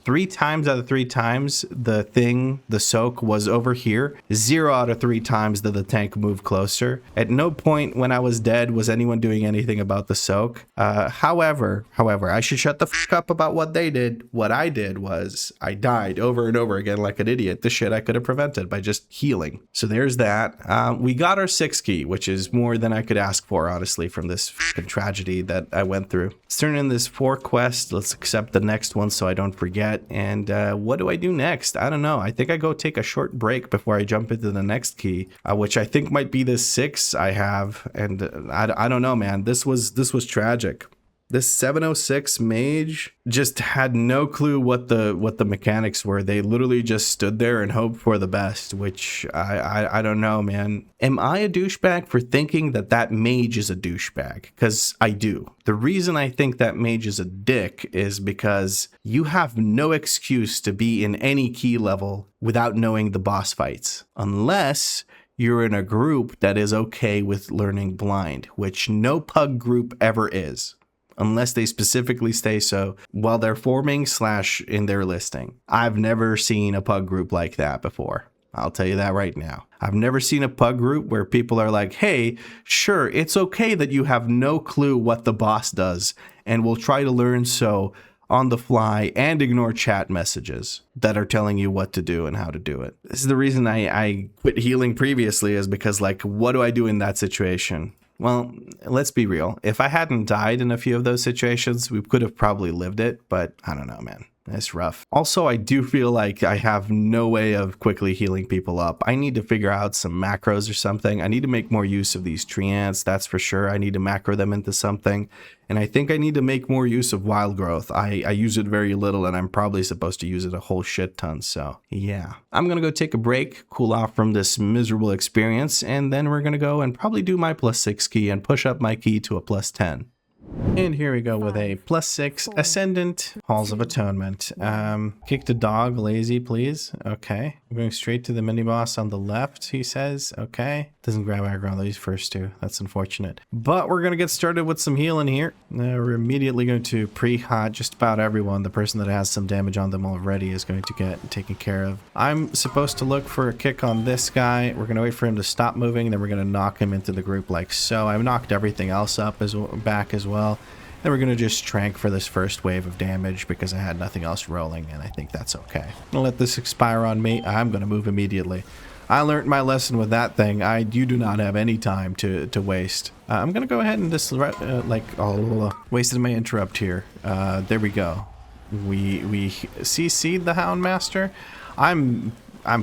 3 times out of 3 times the soak was over here. 0 out of 3 times did the tank move closer. At no point when I was dead was anyone doing anything about the soak. However, I should shut the fuck up about what they did. What I did was I died over and over again like an idiot. The shit I could have prevented by just healing. So there's that. We got our 6th key, which is more than I could ask for, honestly, from this fucking tragedy that I went through. Let's turn in this 4 quest. Let's accept the next one so I don't forget. And what do I do next? I don't know. I think I go take a short break before I jump into the next key, which I think might be the 6 I have. And I don't know, man. This was tragic. This 706 mage just had no clue what the mechanics were. They literally just stood there and hoped for the best, which I don't know, man. Am I a douchebag for thinking that mage is a douchebag? Because I do. The reason I think that mage is a dick is because you have no excuse to be in any key level without knowing the boss fights, unless you're in a group that is okay with learning blind, which no pug group ever is, unless they specifically say so while they're forming / in their listing. I've never seen a pug group like that before. I'll tell you that right now. I've never seen a pug group where people are like, hey, sure, it's okay that you have no clue what the boss does, and we'll try to learn so on the fly and ignore chat messages that are telling you what to do and how to do it. This is the reason I quit healing previously, is because, like, what do I do in that situation? Well, let's be real. If I hadn't died in a few of those situations, we could have probably lived it, but I don't know, man. It's rough. Also, I do feel like I have no way of quickly healing people up. I need to figure out some macros or something. I need to make more use of these tree ants, that's for sure. I need to macro them into something. And I think I need to make more use of wild growth. I use it very little, and I'm probably supposed to use it a whole shit ton. So yeah, I'm going to go take a break, cool off from this miserable experience, and then we're going to go and probably do my +6 key and push up my key to a +10. And here we go with a +6 Ascendant Halls of Atonement. Kick the dog, lazy, please. Okay. I'm going straight to the mini boss on the left, he says. Okay. Doesn't grab aggro on these first 2. That's unfortunate. But we're going to get started with some healing here. We're immediately going to pre-hot just about everyone. The person that has some damage on them already is going to get taken care of. I'm supposed to look for a kick on this guy. We're going to wait for him to stop moving. Then we're going to knock him into the group like so. I've knocked everything else up back as well. Then we're going to just trank for this first wave of damage because I had nothing else rolling, and I think that's okay. I'm going to let this expire on me. I'm going to move immediately. I learned my lesson with that thing. You do not have any time to waste. I'm going to go ahead and just, wasted my interrupt here. There we go. We CC'd the Houndmaster. I'm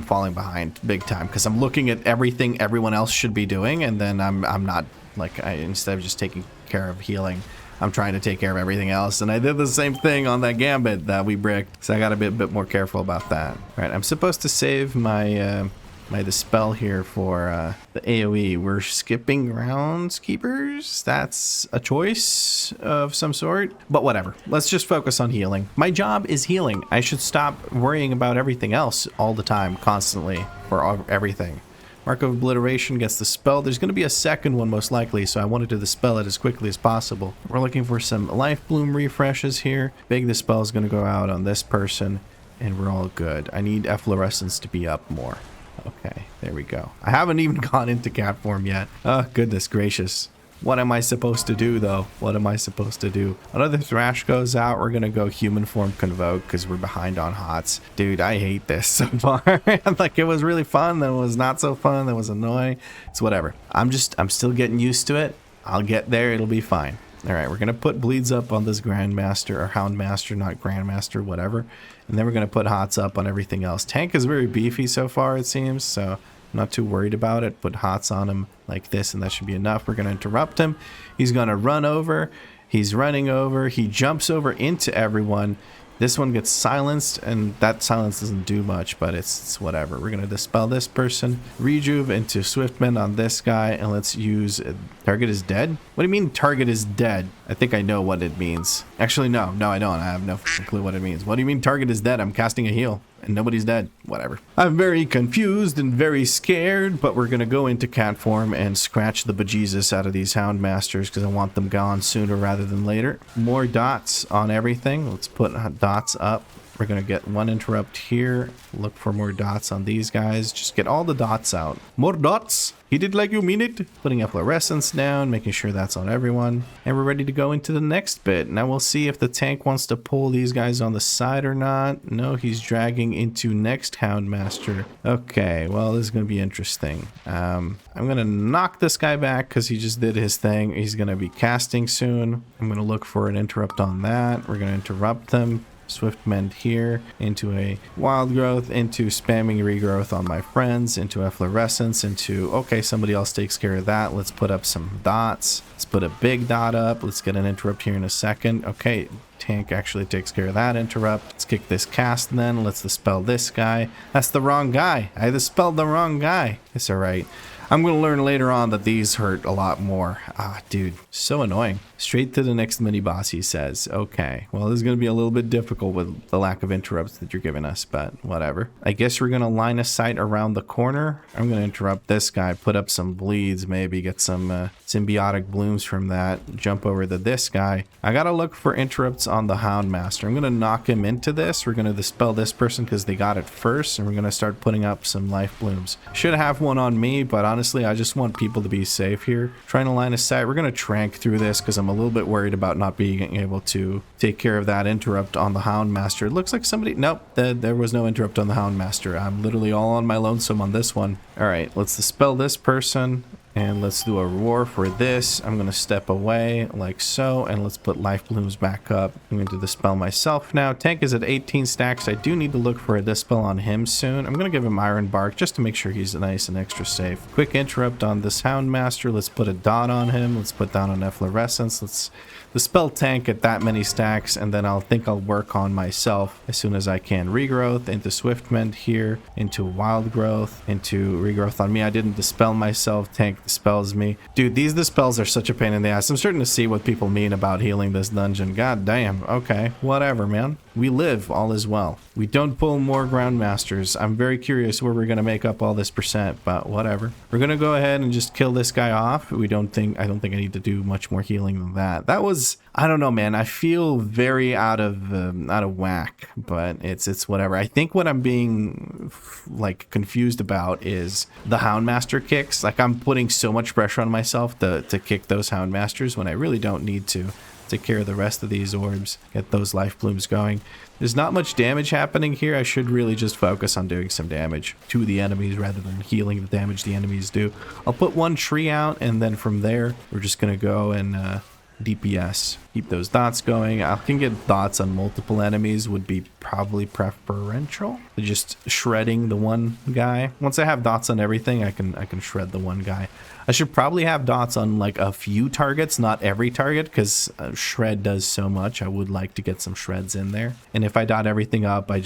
falling behind big time because I'm looking at everything everyone else should be doing, and then I'm not, like, instead of just taking care of healing, I'm trying to take care of everything else. And I did the same thing on that Gambit that we bricked, so I got to be a bit more careful about that. All right, I'm supposed to save my dispel here for the AoE. We're skipping groundskeepers. That's a choice of some sort, but whatever. Let's just focus on healing. My job is healing. I should stop worrying about everything else all the time, constantly, for everything. Mark of Obliteration gets the spell. There's going to be a second one most likely, so I wanted to dispel it as quickly as possible. We're looking for some Life Bloom refreshes here. Big Dispel is going to go out on this person. and we're all good. I need efflorescence to be up more. Okay, there we go. I haven't even gone into cat form yet. Oh, goodness gracious. What am I supposed to do, though? What am I supposed to do? Another Thrash goes out. We're going to go human form Convoke because we're behind on HOTS. Dude, I hate this so far. Like, it was really fun. Then it was not so fun. That was annoying. It's whatever. I'm still getting used to it. I'll get there. It'll be fine. All right, we're going to put bleeds up on this Grandmaster or Houndmaster, not Grandmaster, whatever. And then we're going to put HOTS up on everything else. Tank is very beefy so far, it seems, so I'm not too worried about it. Put HOTS on him like this, and that should be enough. We're going to interrupt him. He's going to run over. He's running over. He jumps over into everyone. This one gets silenced, and that silence doesn't do much, but it's whatever. We're going to dispel this person, rejuve into Swiftmend on this guy, and let's use target is dead? What do you mean target is dead? I think I know what it means. Actually, no, I don't. I have no clue what it means. What do you mean target is dead? I'm casting a heal, and nobody's dead. Whatever. I'm very confused and very scared, but we're going to go into cat form and scratch the bejesus out of these Houndmasters because I want them gone sooner rather than later. More dots on everything. Let's put dots up. We're going to get one interrupt here. Look for more dots on these guys. Just get all the dots out. More dots. Hit it like you mean it. Putting efflorescence down, making sure that's on everyone. And we're ready to go into the next bit. Now we'll see if the tank wants to pull these guys on the side or not. No, he's dragging into next Houndmaster. Okay, well, this is going to be interesting. I'm going to knock this guy back because he just did his thing. He's going to be casting soon. I'm going to look for an interrupt on that. We're going to interrupt them. Swiftmend here into a wild growth, into spamming regrowth on my friends, into efflorescence, into okay, somebody else takes care of that. Let's put up some dots. Let's put a big dot up. Let's get an interrupt here in a second. Okay, tank actually takes care of that interrupt. Let's kick this cast then. Let's dispel this guy. That's the wrong guy. I dispelled the wrong guy. It's all right. I'm going to learn later on that these hurt a lot more. Ah, dude, so annoying. Straight to the next mini-boss, he says. Okay, well, this is going to be a little bit difficult with the lack of interrupts that you're giving us, but whatever. I guess we're going to line a sight around the corner. I'm going to interrupt this guy, put up some bleeds, maybe get some symbiotic blooms from that, jump over to this guy. I got to look for interrupts on the Houndmaster. I'm going to knock him into this. We're going to dispel this person because they got it first, and we're going to start putting up some life blooms. Should have one on me, but honestly, I just want people to be safe here. Trying to line a sight. We're going to trank through this because I'm a little bit worried about not being able to take care of that interrupt on the Houndmaster. It looks like somebody... Nope, there was no interrupt on the Houndmaster. I'm literally all on my lonesome on this one. All right, let's dispel this person. And let's do a roar for this. I'm going to step away like so. And let's put life blooms back up. I'm going to dispel myself now. Tank is at 18 stacks. I do need to look for a dispel on him soon. I'm going to give him Iron Bark just to make sure he's nice and extra safe. Quick interrupt on this Houndmaster. Let's put a dot on him. Let's put down an efflorescence. Let's dispel tank at that many stacks. And then I'll work on myself as soon as I can. Regrowth into Swiftmend here. Into Wild Growth. Into regrowth on me. I didn't dispel myself. Tank dispels me. Dude, these dispels are such a pain in the ass. I'm starting to see what people mean about healing this dungeon. God damn. Okay, whatever, man. We live, all is well. We don't pull more Groundmasters. I'm very curious where we're going to make up all this percent, but whatever. We're going to go ahead and just kill this guy off. I don't think I need to do much more healing than that. That was, I don't know, man. I feel very out of whack, but it's whatever. I think what I'm being like confused about is the Houndmaster kicks. Like, I'm putting so much pressure on myself to kick those Houndmasters when I really don't need to. Take care of the rest of these orbs, get those life blooms going. There's not much damage happening here. I should really just focus on doing some damage to the enemies rather than healing the damage the enemies do. I'll put one tree out, and then from there, we're just going to go and DPS. Keep those dots going. I can get dots on multiple enemies would be probably preferential. Just shredding the one guy. Once I have dots on everything, I can shred the one guy. I should probably have dots on like a few targets, not every target, because shred does so much. I would like to get some shreds in there. And if I dot everything up, I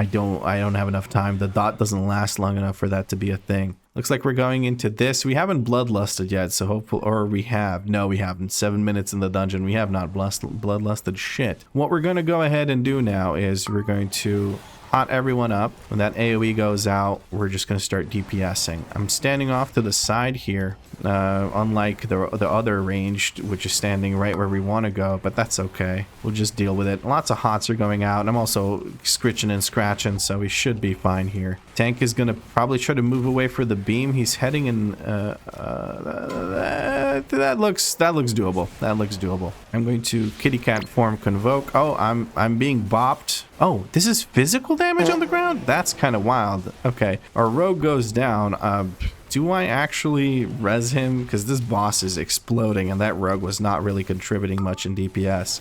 don't have enough time. The dot doesn't last long enough for that to be a thing. Looks like we're going into this. We haven't bloodlusted yet, so hopefully, or we have. No, we haven't. 7 minutes in the dungeon. We have not bloodlusted shit. What we're going to go ahead and do now is we're going to hot everyone up. When that AoE goes out, we're just going to start DPSing. I'm standing off to the side here, unlike the other ranged, which is standing right where we want to go, but that's okay. We'll just deal with it. Lots of hots are going out. I'm also scritching and scratching, so we should be fine here. Tank is going to probably try to move away for the beam. He's heading in... that looks doable. That looks doable. I'm going to kitty cat form convoke. Oh, I'm being bopped. Oh, this is physical damage on the ground? That's kind of wild. Okay, our rogue goes down. Do I actually res him? Because this boss is exploding and that rogue was not really contributing much in DPS.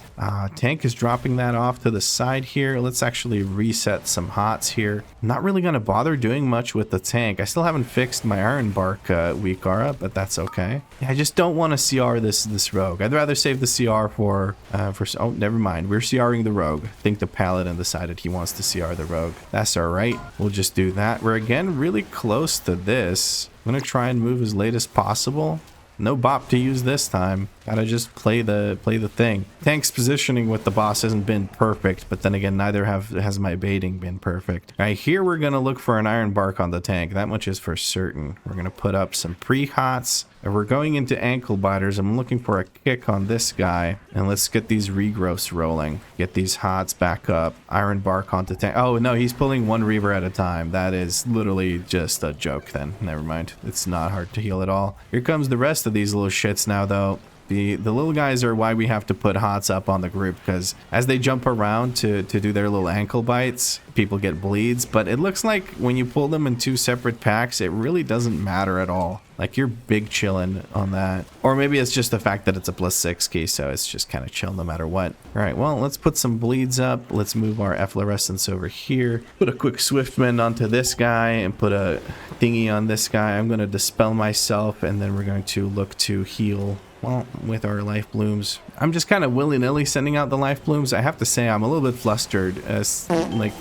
Tank is dropping that off to the side here. Let's actually reset some hots here. Not really going to bother doing much with the tank. I still haven't fixed my Iron Bark WeakAuras, but that's okay. Yeah, I just don't want to CR this rogue. I'd rather save the CR for oh, never mind. We're CRing the rogue. I think the paladin decided he wants to CR the rogue. That's all right. We'll just do that. We're again really close to this. I'm going to try and move as late as possible. No bop to use this time. Gotta just play the thing. Tank's positioning with the boss hasn't been perfect, but then again, neither has my baiting been perfect. All right, here we're gonna look for an Iron Bark on the tank. That much is for certain. We're gonna put up some pre-hots. And we're going into ankle biters. I'm looking for a kick on this guy. And let's get these regrowths rolling. Get these hots back up. Iron Bark onto tank. Oh, no, he's pulling one Reaver at a time. That is literally just a joke then. Never mind. It's not hard to heal at all. Here comes the rest of these little shits now, though. The little guys are why we have to put hots up on the group, because as they jump around to do their little ankle bites, people get bleeds. But it looks like when you pull them in two separate packs, it really doesn't matter at all. Like, you're big chilling on that. Or maybe it's just the fact that it's a +6 key, so it's just kind of chill no matter what. All right, well, let's put some bleeds up. Let's move our efflorescence over here. Put a quick Swiftmend onto this guy and put a thingy on this guy. I'm going to dispel myself, and then we're going to look to heal, well, with our life blooms. I'm just kind of willy-nilly sending out the life blooms. I have to say I'm a little bit flustered, as like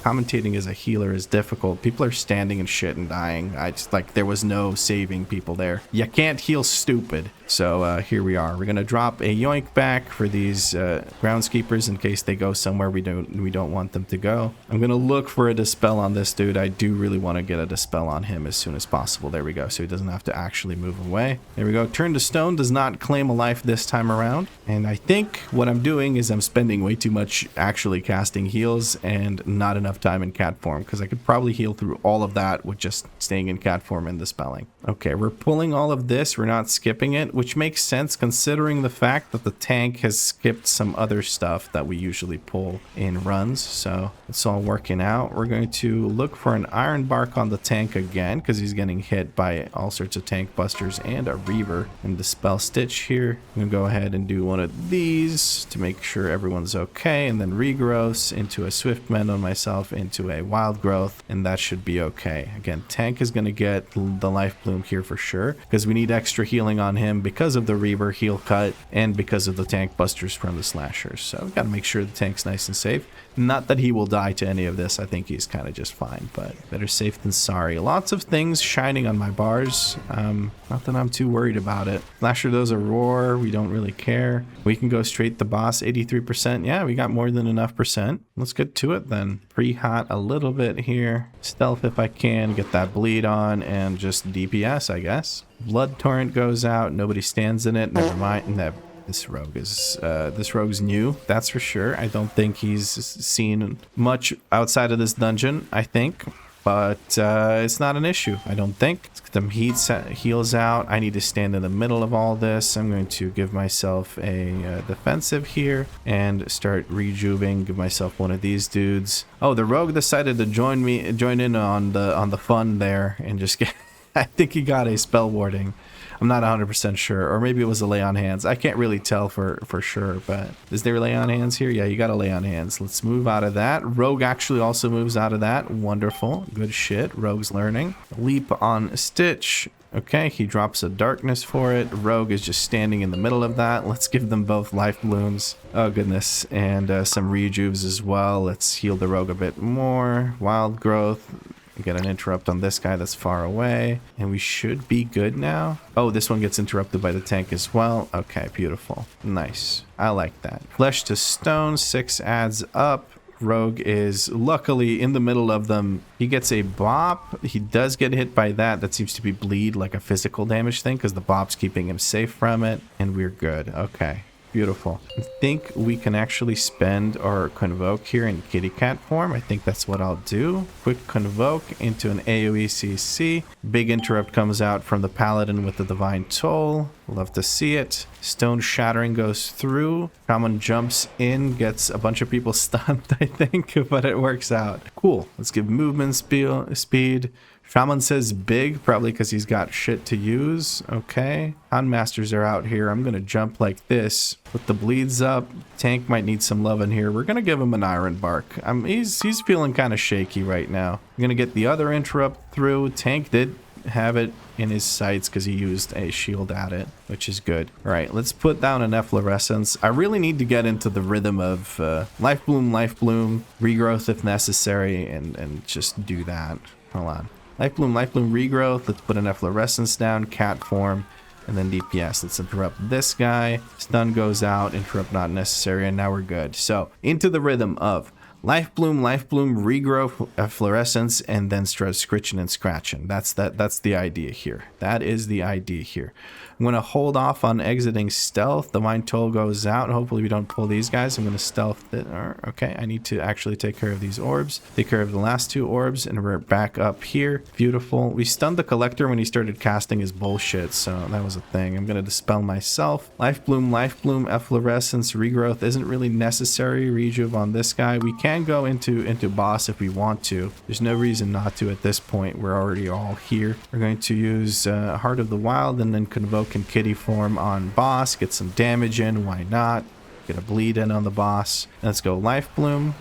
commentating as a healer is difficult. People are standing and shit and dying. I just, like, there was no saving people there. You can't heal stupid. So here we are. We're gonna drop a yoink back for these groundskeepers in case they go somewhere we don't want them to go. I'm gonna look for a dispel on this dude. I do really want to get a dispel on him as soon as possible. There we go. So he doesn't have to actually move away. There we go. Turn to stone does not claim a life this time around. And I think what I'm doing is I'm spending way too much actually casting heals and not enough time in cat form, because I could probably heal through all of that with just staying in cat form and dispelling. Okay, we're pulling all of this. We're not skipping it, which makes sense considering the fact that the tank has skipped some other stuff that we usually pull in runs. So it's all working out. We're going to look for an Iron Bark on the tank again, because he's getting hit by all sorts of tank busters and a Reaver. And Dispel Stitch here. I'm going to go ahead and do one of these to make sure everyone's okay, and then regrowths into a Swiftmend on myself, into a Wild Growth, and that should be okay. Again, tank is going to get the life bloom here for sure, because we need extra healing on him because of the Reaver heal cut and because of the tank busters from the slashers. So we've got to make sure the tank's nice and safe. Not that he will die to any of this. I think he's kind of just fine, but better safe than sorry. Lots of things shining on my bars. Not that I'm too worried about it. Slasher does a roar. We don't really care. We can go straight to boss. 83%. Yeah, we got more than enough percent. Let's get to it then. Pre-hot a little bit here. Stealth if I can. Get that bleed on and just DPS, I guess. Blood Torrent goes out. Nobody stands in it. Never mind. This rogue's new, that's for sure. I don't think he's seen much outside of this dungeon, I think. But it's not an issue, I don't think. Let's get them heals out. I need to stand in the middle of all this. I'm going to give myself a defensive here and start rejuvening. Give myself one of these dudes. Oh, the rogue decided to join in on the fun there and just get... I think he got a spell warding. I'm not 100% sure, or maybe it was a lay on hands. I can't really tell for sure, but is there lay on hands here? Yeah, you got a lay on hands. Let's move out of that. Rogue actually also moves out of that. Wonderful. Good shit. Rogue's learning. Leap on Stitch. Okay, he drops a darkness for it. Rogue is just standing in the middle of that. Let's give them both life blooms. Oh, goodness. And some rejuves as well. Let's heal the rogue a bit more. Wild growth. Get an interrupt on this guy that's far away, and we should be good now. Oh, this one gets interrupted by the tank as well. Okay, beautiful. Nice. I like that. Flesh to stone, 6 adds up. Rogue is luckily in the middle of them. He gets a bop. He does get hit by that. That seems to be bleed, like a physical damage thing, because the bop's keeping him safe from it. And we're good. Okay. Beautiful. I think we can actually spend our Convoke here in kitty cat form. I think that's what I'll do. Quick Convoke into an AoE CC. Big interrupt comes out from the Paladin with the Divine Toll. Love to see it. Stone Shattering goes through. Shaman jumps in, gets a bunch of people stunned, I think, but it works out. Cool. Let's give movement speed. Shaman says big, probably because he's got shit to use. Okay. Handmasters are out here. I'm going to jump like this. Put the bleeds up. Tank might need some love in here. We're going to give him an Iron Bark. He's feeling kind of shaky right now. I'm going to get the other interrupt through. Tank did have it in his sights because he used a shield at it, which is good. All right, let's put down an Efflorescence. I really need to get into the rhythm of Life Bloom, regrowth if necessary, and just do that. Hold on. Life Bloom, regrowth. Let's put an Efflorescence down, cat form, and then DPS. Let's interrupt this guy. Stun goes out, interrupt not necessary, and now we're good. So, into the rhythm of Life Bloom, regrowth, Efflorescence, and then start scritching and scratching. That's the idea here. That is the idea here. I'm going to hold off on exiting stealth. The Divine Toll goes out. Hopefully we don't pull these guys. I'm going to stealth it. Okay, I need to actually take care of these orbs. Take care of the last two orbs, and we're back up here. Beautiful. We stunned the Collector when he started casting his bullshit, so that was a thing. I'm going to dispel myself. Life Bloom, Efflorescence, regrowth isn't really necessary. Rejuve on this guy. We can go into boss if we want to. There's no reason not to at this point. We're already all here. We're going to use Heart of the Wild and then Convoke in kitty form on boss. Get some damage in. Why not? Get a bleed in on the boss. Let's go Life Bloom.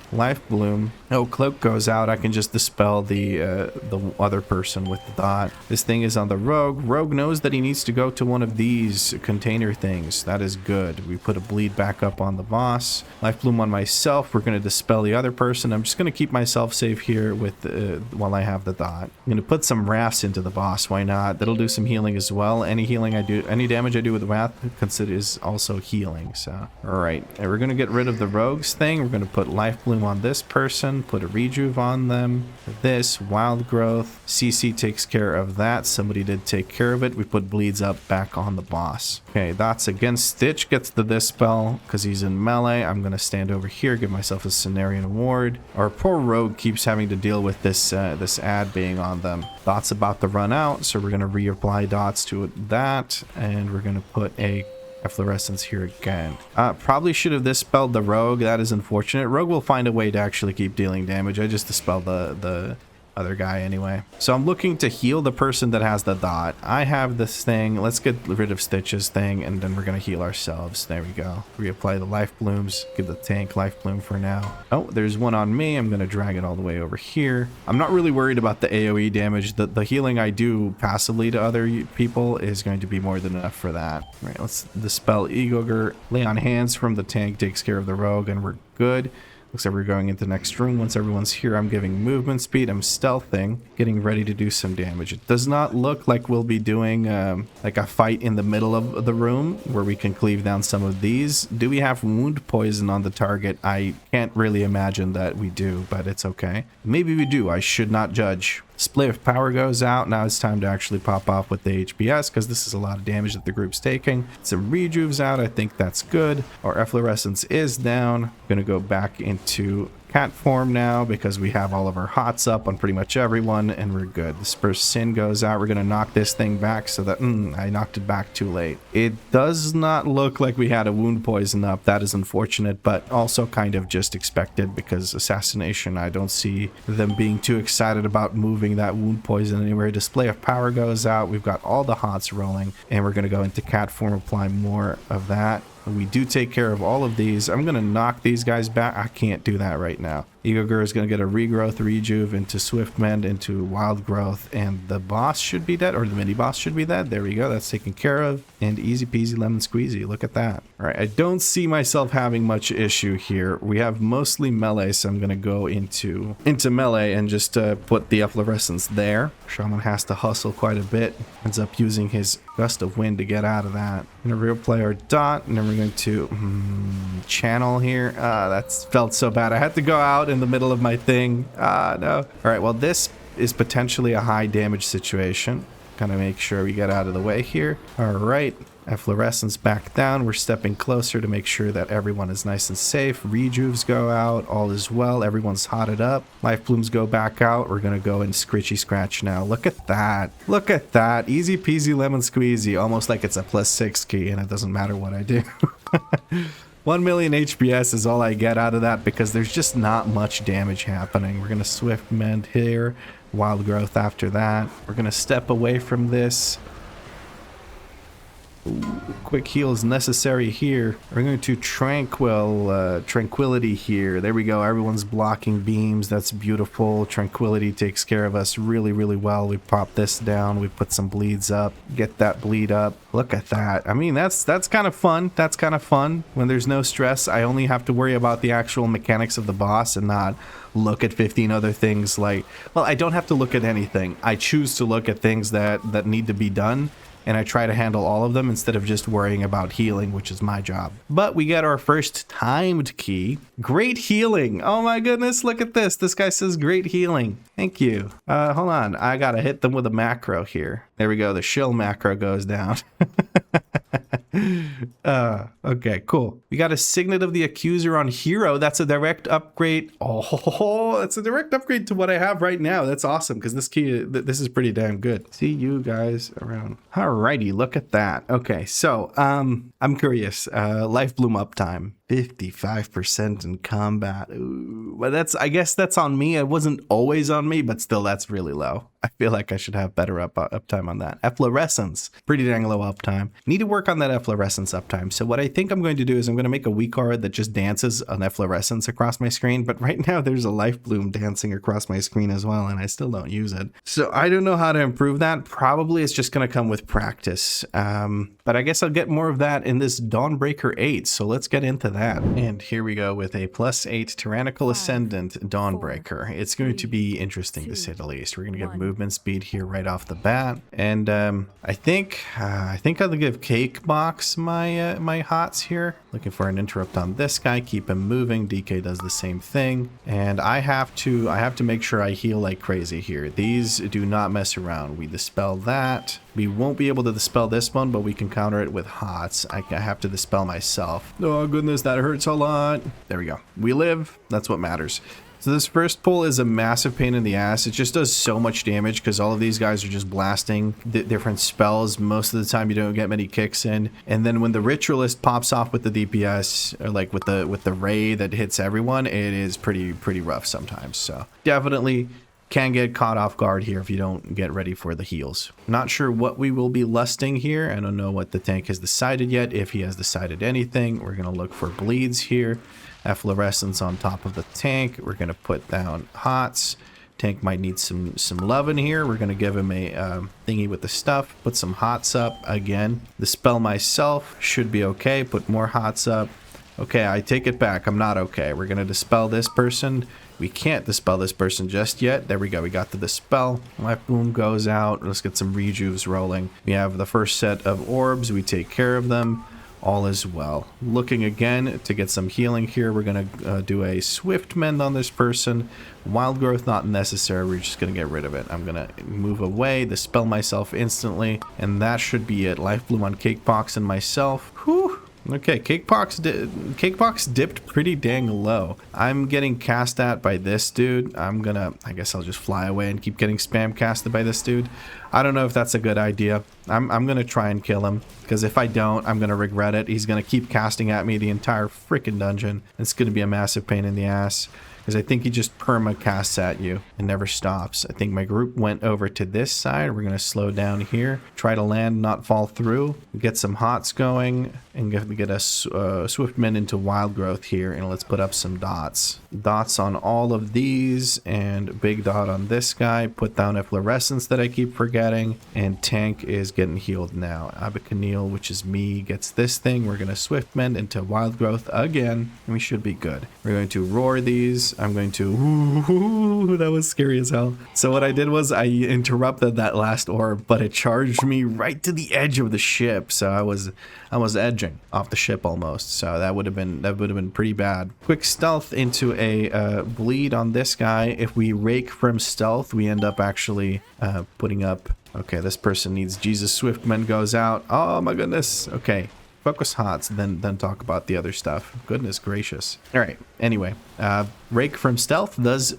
Oh, Cloak goes out. I can just dispel the other person with the dot. This thing is on the Rogue. Rogue knows that he needs to go to one of these container things. That is good. We put a bleed back up on the boss. Life Bloom on myself. We're going to dispel the other person. I'm just going to keep myself safe here with while I have the dot. I'm going to put some Wraths into the boss. Why not? That'll do some healing as well. Any damage I do with Wrath is also healing. So, all right. And we're going to get rid of the Rogues thing. We're going to put Life Bloom on this person. Put a Rejuve on them. This, Wild Growth. CC takes care of that. Somebody did take care of it. We put bleeds up back on the boss. Okay, that's against Stitch. Gets the Dispel because he's in melee. I'm going to stand over here, give myself a Cenarian Ward. Our poor Rogue keeps having to deal with this ad being on them. Dot's about to run out, so we're going to reapply dots to that. And we're going to put a Efflorescence here again. Probably should have dispelled the Rogue. That is unfortunate. Rogue will find a way to actually keep dealing damage. I just dispelled the other guy anyway. So I'm looking to heal the person that has the dot. I have this thing. Let's get rid of Stitch's thing, and then we're going to heal ourselves. There we go. Reapply the Life Blooms. Give the tank Life Bloom for now. Oh, there's one on me. I'm going to drag it all the way over here. I'm not really worried about the AoE damage. The healing I do passively to other people is going to be more than enough for that. All right, let's dispel Egogre. Lay on Hands from the tank takes care of the Rogue, and we're good. Looks like we're going into the next room. Once everyone's here, I'm giving movement speed. I'm stealthing, getting ready to do some damage. It does not look like we'll be doing like a fight in the middle of the room where we can cleave down some of these. Do we have wound poison on the target? I can't really imagine that we do, but it's okay. Maybe we do. I should not judge. Display of Power goes out. Now it's time to actually pop off with the HPS because this is a lot of damage that the group's taking. Some Rejuve's out. I think that's good. Our Efflorescence is down. Going to go back into cat form now because we have all of our hots up on pretty much everyone and we're good. Disperse Sin goes out. We're going to knock this thing back so that I knocked it back too late. It does not look like we had a wound poison up. That is unfortunate, but also kind of just expected because Assassination, I don't see them being too excited about moving that wound poison anywhere. Display of Power goes out. We've got all the hots rolling and we're going to go into cat form, apply more of that. We do take care of all of these. I'm going to knock these guys back. I can't do that right now. Ecodome is going to get a regrowth, rejuve into swift mend, into wild growth, and the boss should be dead, or the mini boss should be dead. There we go. That's taken care of. And easy peasy lemon squeezy. Look at that. All right. I don't see myself having much issue here. We have mostly melee, so I'm going to go into melee and just put the efflorescence there. Shaman has to hustle quite a bit. Ends up using his gust of wind to get out of that. I'm going to real play our dot, and then we're going to channel here. That's felt so bad. I had to go out in the middle of my thing. No. All right, well, this is potentially a high damage situation. Gotta make sure we get out of the way here. All right, efflorescence back down. We're stepping closer to make sure that everyone is nice and safe. Rejuves go out, all is well. Everyone's hotted up. Life blooms go back out. We're gonna go in scritchy scratch now. Look at that. Look at that. Easy peasy lemon squeezy. Almost like it's a +6 key, and it doesn't matter what I do. 1 million HPS is all I get out of that because there's just not much damage happening. We're gonna swift mend here. Wild growth after that. We're gonna step away from this. Ooh, quick heal is necessary here. We're going to tranquility here. There we go. Everyone's blocking beams. That's beautiful. Tranquility takes care of us really, really well. We pop this down. We put some bleeds up. Get that bleed up. Look at that. I mean, that's kind of fun. That's kind of fun. When there's no stress, I only have to worry about the actual mechanics of the boss and not look at 15 other things like, well, I don't have to look at anything. I choose to look at things that need to be done. And I try to handle all of them instead of just worrying about healing, which is my job. But we get our first timed key. Great healing. Oh my goodness, look at this. This guy says great healing. Thank you. Hold on. I gotta hit them with a macro here. There we go. The shill macro goes down. Okay, cool. We got a Signet of the Accuser on Hero. That's a direct upgrade. Oh, it's a direct upgrade to what I have right now. That's awesome because this key, this is pretty damn good. See you guys around. Alrighty, look at that. Okay, so I'm curious. Life Bloom uptime. 55% in combat. Ooh, but I guess that's on me. It wasn't always on me, but still, that's really low. I feel like I should have better uptime on that. Efflorescence, pretty dang low uptime. Need to work on that efflorescence uptime. So what I think I'm going to do is I'm going to make a WeakAuras that just dances an efflorescence across my screen. But right now there's a Life Bloom dancing across my screen as well, and I still don't use it. So I don't know how to improve that. Probably it's just going to come with practice. But I guess I'll get more of that in this Dawnbreaker 8. So let's get into that. And here we go with a +8 Tyrannical Ascendant Dawnbreaker. It's going to be interesting to say the least. We're going to get movement speed here right off the bat. And I think I'll give Cakebox my hots here. Looking for an interrupt on this guy. Keep him moving. DK does the same thing. And I have to make sure I heal like crazy here. These do not mess around. We dispel that. We won't be able to dispel this one, but we can counter it with hots. I have to dispel myself. Oh goodness, that hurts a lot. There we go. We live. That's what matters. So this first pull is a massive pain in the ass. It just does so much damage because all of these guys are just blasting different spells. Most of the time you don't get many kicks in. And then when the Ritualist pops off with the DPS, or like with the ray that hits everyone, it is pretty rough sometimes. So definitely can get caught off guard here if you don't get ready for the heals. Not sure what we will be lusting here. I don't know what the tank has decided yet. If he has decided anything, we're going to look for bleeds here. Efflorescence on top of the tank. We're going to put down hots. Tank might need some love in here. We're going to give him a thingy with the stuff. Put some hots up again. Dispel myself. Should be okay. Put more hots up. Okay, I take it back. I'm not okay. We're going to dispel this person. We can't dispel this person just yet. There we go. We got the dispel. Life Bloom goes out. Let's get some rejuves rolling. We have the first set of orbs. We take care of them. All is well. Looking again to get some healing here. We're going to do a swift mend on this person. Wild growth not necessary. We're just going to get rid of it. I'm going to move away, dispel myself instantly, and that should be it. Life Bloom on Cakebox and myself. Whew. Okay, Cakebox dipped pretty dang low. I'm getting cast at by this dude. I guess I'll just fly away and keep getting spam casted by this dude. I don't know if that's a good idea. I'm gonna try and kill him, because if I don't, I'm gonna regret it. He's gonna keep casting at me the entire freaking dungeon. It's gonna be a massive pain in the ass. because I think he just perma casts at you and never stops. I think my group went over to this side. We're going to slow down here, try to land, not fall through, get some hots going, and get a Swiftman into wild growth here. And let's put up some dots. Dots on all of these, and big dot on this guy. Put down a fluorescence that I keep forgetting, and tank is getting healed now. Abikanile, which is me, gets this thing. We're going to Swiftman into wild growth again, and we should be good. We're going to roar these. I'm going to... Ooh, that was scary as hell. So what I did was I interrupted that last orb, but it charged me right to the edge of the ship. So I was edging off the ship almost. So that would have been pretty bad. Quick stealth into a bleed on this guy. If we rake from stealth, we end up actually putting up... Okay, this person needs Jesus. Swiftman goes out. Oh my goodness. Okay. Focus hots, then talk about the other stuff. Goodness gracious. All right. Anyway, rake from stealth does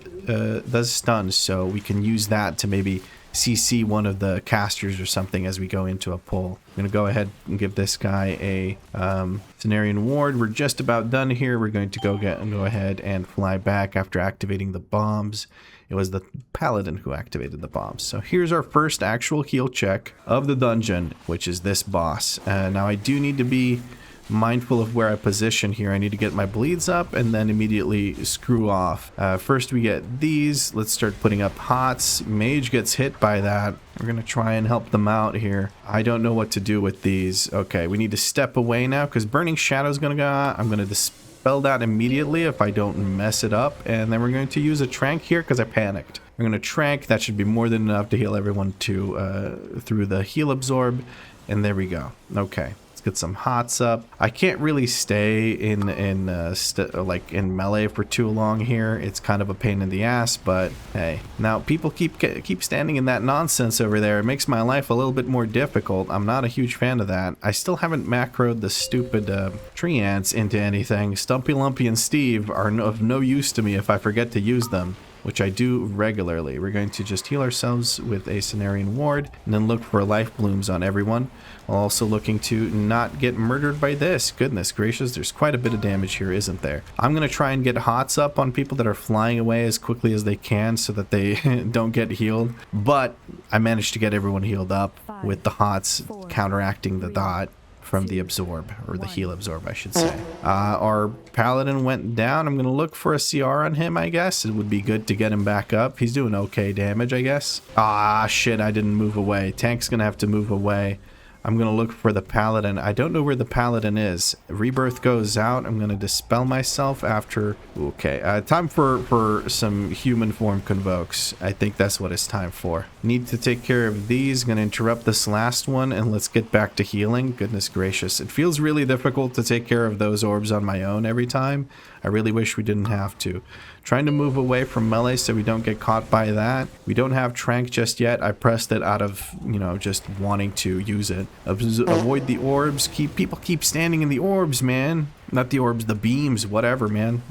stun, so we can use that to maybe CC one of the casters or something as we go into a pull. I'm gonna go ahead and give this guy a Cenarian ward. We're just about done here. We're going to go ahead and fly back after activating the bombs. It was the paladin who activated the bombs. So here's our first actual heal check of the dungeon, which is this boss. Now I do need to be mindful of where I position here. I need to get my bleeds up and then immediately screw off. First we get these. Let's start putting up hots. Mage gets hit by that. We're going to try and help them out here. I don't know what to do with these. Okay, we need to step away now because Burning Shadow is going to go out. I'm going to dispel that immediately if I don't mess it up. And then we're going to use a trank here because I panicked. We're going to trank. That should be more than enough to heal everyone through the heal absorb. And there we go. Okay. Get some hots up. I can't really stay in melee for too long here. It's kind of a pain in the ass, but hey, now people keep standing in that nonsense over there. It makes my life a little bit more difficult. I'm not a huge fan of that. I still haven't macroed the stupid tree ants into anything. Stumpy, Lumpy, and Steve are of no use to me if I forget to use them, which I do regularly. We're going to just heal ourselves with a Cenarian ward and then look for life blooms on everyone. While also looking to not get murdered by this. Goodness gracious, there's quite a bit of damage here, isn't there? I'm going to try and get hots up on people that are flying away as quickly as they can so that they don't get healed. But I managed to get everyone healed up with the hots counteracting the dot from the absorb, or the heal absorb I should say. Our paladin went down. I'm going to look for a CR on him, I guess. It would be good to get him back up. He's doing okay damage, I guess. Ah, shit, I didn't move away. Tank's going to have to move away. I'm going to look for the paladin. I don't know where the paladin is. Rebirth goes out. I'm going to dispel myself after... Okay, time for some human form convokes. I think that's what it's time for. Need to take care of these. Going to interrupt this last one and let's get back to healing. Goodness gracious. It feels really difficult to take care of those orbs on my own every time. I really wish we didn't have to. Trying to move away from melee so we don't get caught by that. We don't have trank just yet. I pressed it out of, you know, just wanting to use it. Avoid the orbs. People keep standing in the orbs, man. Not the orbs, the beams, whatever, man.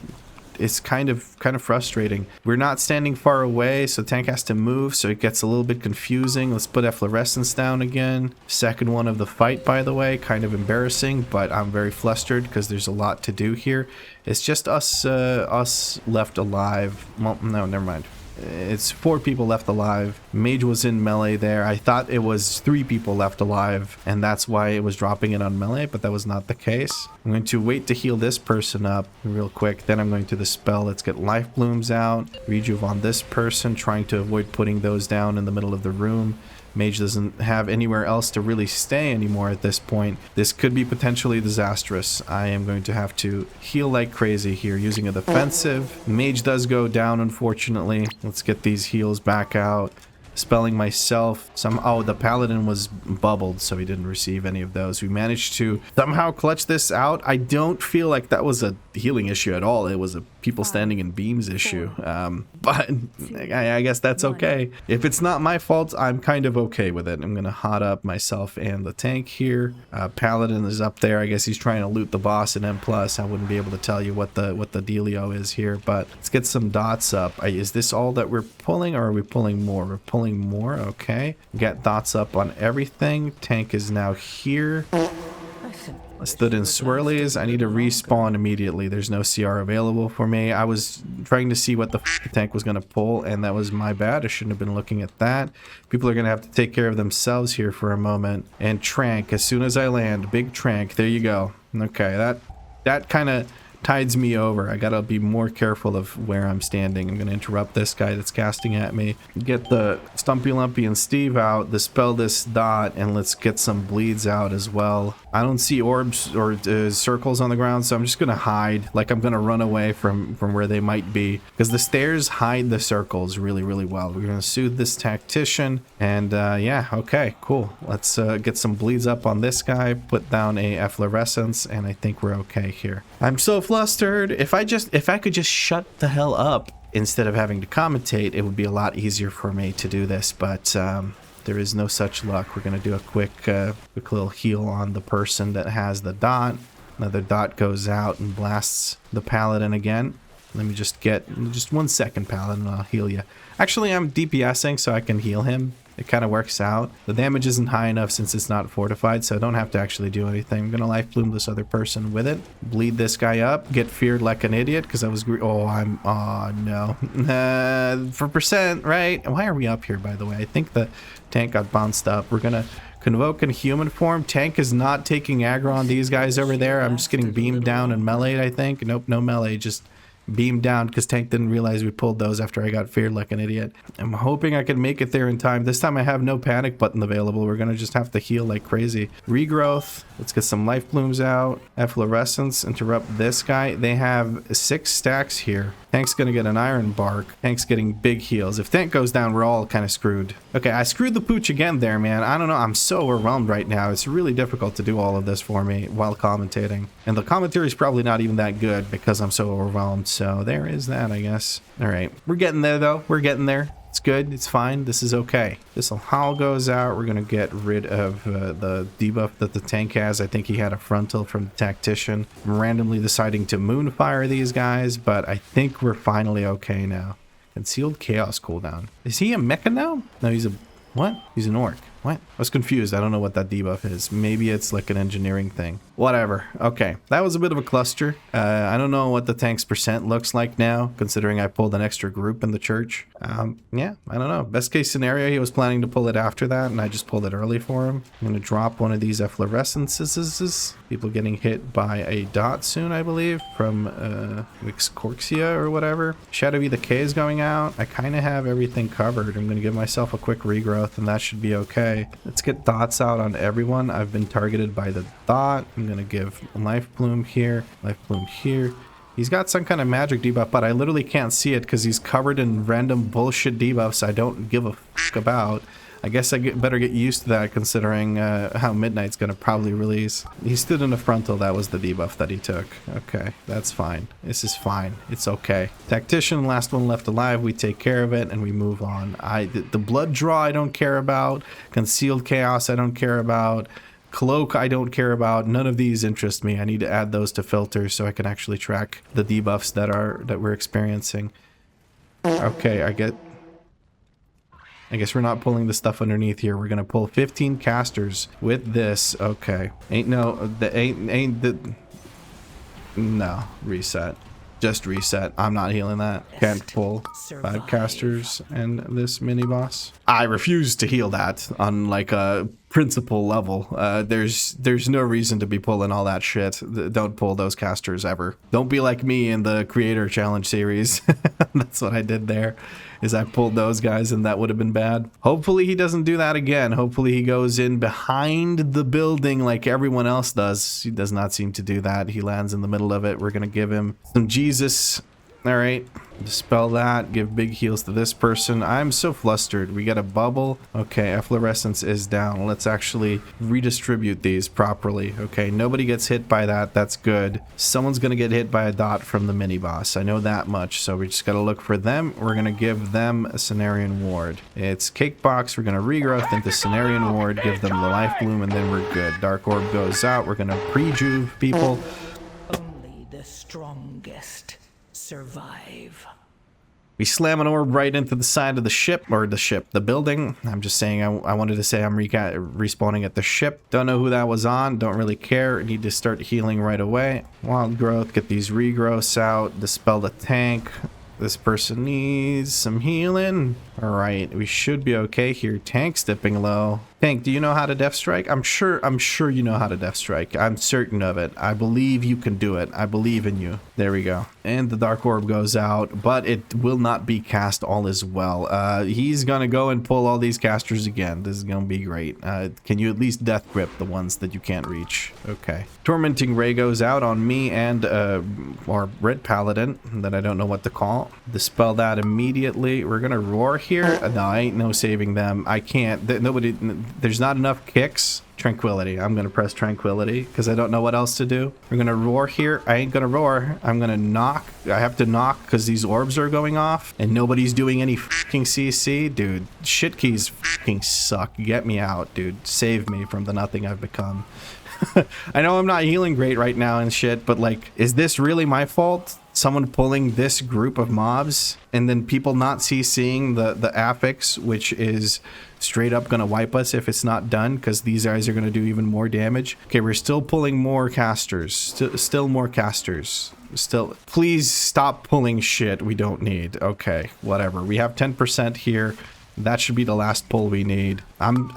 It's kind of frustrating. We're not standing far away, so tank has to move, so it gets a little bit confusing. Let's put efflorescence down again. Second one of the fight, by the way. Kind of embarrassing, but I'm very flustered because there's a lot to do here. It's just us left alive. Well, no, never mind. It's 4 people left alive. Mage was in melee there. I thought it was 3 people left alive, and that's why it was dropping it on melee, but that was not the case. I'm going to wait to heal this person up real quick. Then I'm going to dispel. Let's get life blooms out. Rejuve on this person, trying to avoid putting those down in the middle of the room. Mage doesn't have anywhere else to really stay anymore at this point. This could be potentially disastrous. I am going to have to heal like crazy here using a defensive. Mage does go down, unfortunately. Let's get these heals back out. Spelling myself. Oh, the paladin was bubbled, so he didn't receive any of those. We managed to somehow clutch this out. I don't feel like that was a healing issue at all. It was a people standing in beams issue. But I guess that's okay. If it's not my fault, I'm kind of okay with it. I'm going to hot up myself and the tank here. Paladin is up there. I guess he's trying to loot the boss in M+. I wouldn't be able to tell you what the dealio is here, but let's get some dots up. Is this all that we're pulling, or are we pulling more? We're pulling more. Okay. Get dots up on everything. Tank is now here. I stood in swirlies. I need to respawn immediately. There's no CR available for me. I was trying to see what the tank was going to pull, and that was my bad. I shouldn't have been looking at that. People are going to have to take care of themselves here for a moment. And Trank, as soon as I land, big Trank, there you go. Okay, that kind of tides me over. I gotta be more careful of where I'm standing. I'm gonna interrupt this guy that's casting at me. Get the Stumpy Lumpy and Steve out, dispel this dot, and let's get some bleeds out as well. I don't see orbs or circles on the ground, so I'm just gonna hide. Like I'm gonna run away from where they might be, because the stairs hide the circles really, really well. We're gonna soothe this tactician, and yeah, okay, cool. Let's get some bleeds up on this guy, put down a efflorescence, and I think we're okay here. I'm so flustered. If I could just shut the hell up instead of having to commentate, it would be a lot easier for me to do this, but there is no such luck. We're gonna do a quick little heal on the person that has the dot. Another dot goes out and blasts the paladin again. Let me just get 1 second, paladin, and I'll heal you. Actually, I'm DPSing, so I can heal him. It kind of works out. The damage isn't high enough since it's not fortified, so I don't have to actually do anything. I'm gonna life bloom this other person with it. Bleed this guy up. Get feared like an idiot because I was... Oh, no. For percent, right? Why are we up here, by the way? I think the tank got bounced up. We're gonna convoke in human form. Tank is not taking aggro on these guys over there. I'm just getting beamed down and meleeed, I think. Nope, no melee, just beamed down because Tank didn't realize we pulled those after I got feared like an idiot. I'm hoping I can make it there in time. This time I have no panic button available. We're gonna just have to heal like crazy. Regrowth. Let's get some life blooms out. Efflorescence. Interrupt this guy. They have 6 stacks here. Tank's gonna get an iron bark. Tank's getting big heals. If Tank goes down, we're all kind of screwed. Okay, I screwed the pooch again there, man. I don't know. I'm so overwhelmed right now. It's really difficult to do all of this for me while commentating. And the commentary is probably not even that good because I'm so overwhelmed. So there is that, I guess. All right. We're getting there, though. We're getting there. It's good. It's fine. This is okay. This howl goes out. We're going to get rid of the debuff that the tank has. I think he had a frontal from the tactician. I'm randomly deciding to moonfire these guys, but I think we're finally okay now. Concealed Chaos cooldown. Is he a mecha now? No, he's a... What? He's an orc. What? I was confused. I don't know what that debuff is. Maybe it's like an engineering thing. Whatever. Okay. That was a bit of a cluster. I don't know what the tank's percent looks like now, considering I pulled an extra group in the church. Yeah, I don't know. Best case scenario, he was planning to pull it after that, and I just pulled it early for him. I'm going to drop one of these efflorescences. People getting hit by a dot soon, I believe, from Wixcorxia or whatever. Shadow V the K is going out. I kind of have everything covered. I'm going to give myself a quick regrowth, and that should be okay. Let's get dots out on everyone. I've been targeted by the dot. I'm going to give life bloom here, life bloom here. He's got some kind of magic debuff, but I literally can't see it because he's covered in random bullshit debuffs I don't give a fuck about. I guess I better get used to that considering how Midnight's going to probably release. He stood in a frontal. That was the debuff that he took. Okay, that's fine. This is fine. It's okay. Tactician, last one left alive. We take care of it and we move on. The blood draw I don't care about. Concealed Chaos I don't care about. Cloak I don't care about. None of these interest me. I need to add those to filters so I can actually track the debuffs that we're experiencing. Okay, I guess we're not pulling the stuff underneath here. We're gonna pull 15 casters with this. Okay. No, reset. Just reset. I'm not healing that. Can't pull 5 casters and this mini boss. I refuse to heal that on like a principal level. There's no reason to be pulling all that shit. Don't pull those casters ever. Don't be like me in the creator challenge series. That's what I did there, is I pulled those guys and that would have been bad. Hopefully he doesn't do that again. Hopefully he goes in behind the building like everyone else does. He does not seem to do that. He lands in the middle of it. We're gonna give him some Jesus. All right, dispel that, give big heals to this person. I'm so flustered. We got a bubble. Okay, efflorescence is down. Let's actually redistribute these properly. Okay, nobody gets hit by that. That's good. Someone's gonna get hit by a dot from the mini boss. I know that much, so we just gotta look for them. We're gonna give them a Cenarian Ward. It's Cake Box. We're gonna regrowth into Cenarian Ward, give them the life bloom, and then we're good. Dark Orb goes out. We're gonna prejuve people. Only the strongest survive. We slam an orb right into the side of the ship, or the building. I'm just saying, I wanted to say I'm respawning at the ship. Don't know who that was on, don't really care. Need to start healing right away. Wild growth, get these regrowths out, dispel the tank. This person needs some healing. All right, we should be okay here. Tank's dipping low. Tank, do you know how to Death Strike? I'm sure you know how to Death Strike. I'm certain of it. I believe you can do it. I believe in you. There we go. And the Dark Orb goes out, but it will not be cast all as well. He's gonna go and pull all these casters again. This is gonna be great. Can you at least Death Grip the ones that you can't reach? Okay. Tormenting Ray goes out on me and our Red Paladin that I don't know what to call. Dispel that immediately. We're gonna roar here. No, I ain't no saving them. I can't. There's not enough kicks. Tranquility. I'm gonna press Tranquility because I don't know what else to do. We're gonna roar here. I ain't gonna roar. I'm gonna knock. I have to knock because these orbs are going off and nobody's doing any fucking CC. Dude, shit keys fucking suck. Get me out, dude. Save me from the nothing I've become. I know I'm not healing great right now and shit, but like, is this really my fault? Someone pulling this group of mobs and then people not CCing the affix, which is straight up gonna wipe us if it's not done, because these guys are gonna do even more damage. Okay, we're still pulling more casters. Still more casters. Still, please stop pulling shit we don't need. Okay, whatever. We have 10% here. That should be the last pull we need.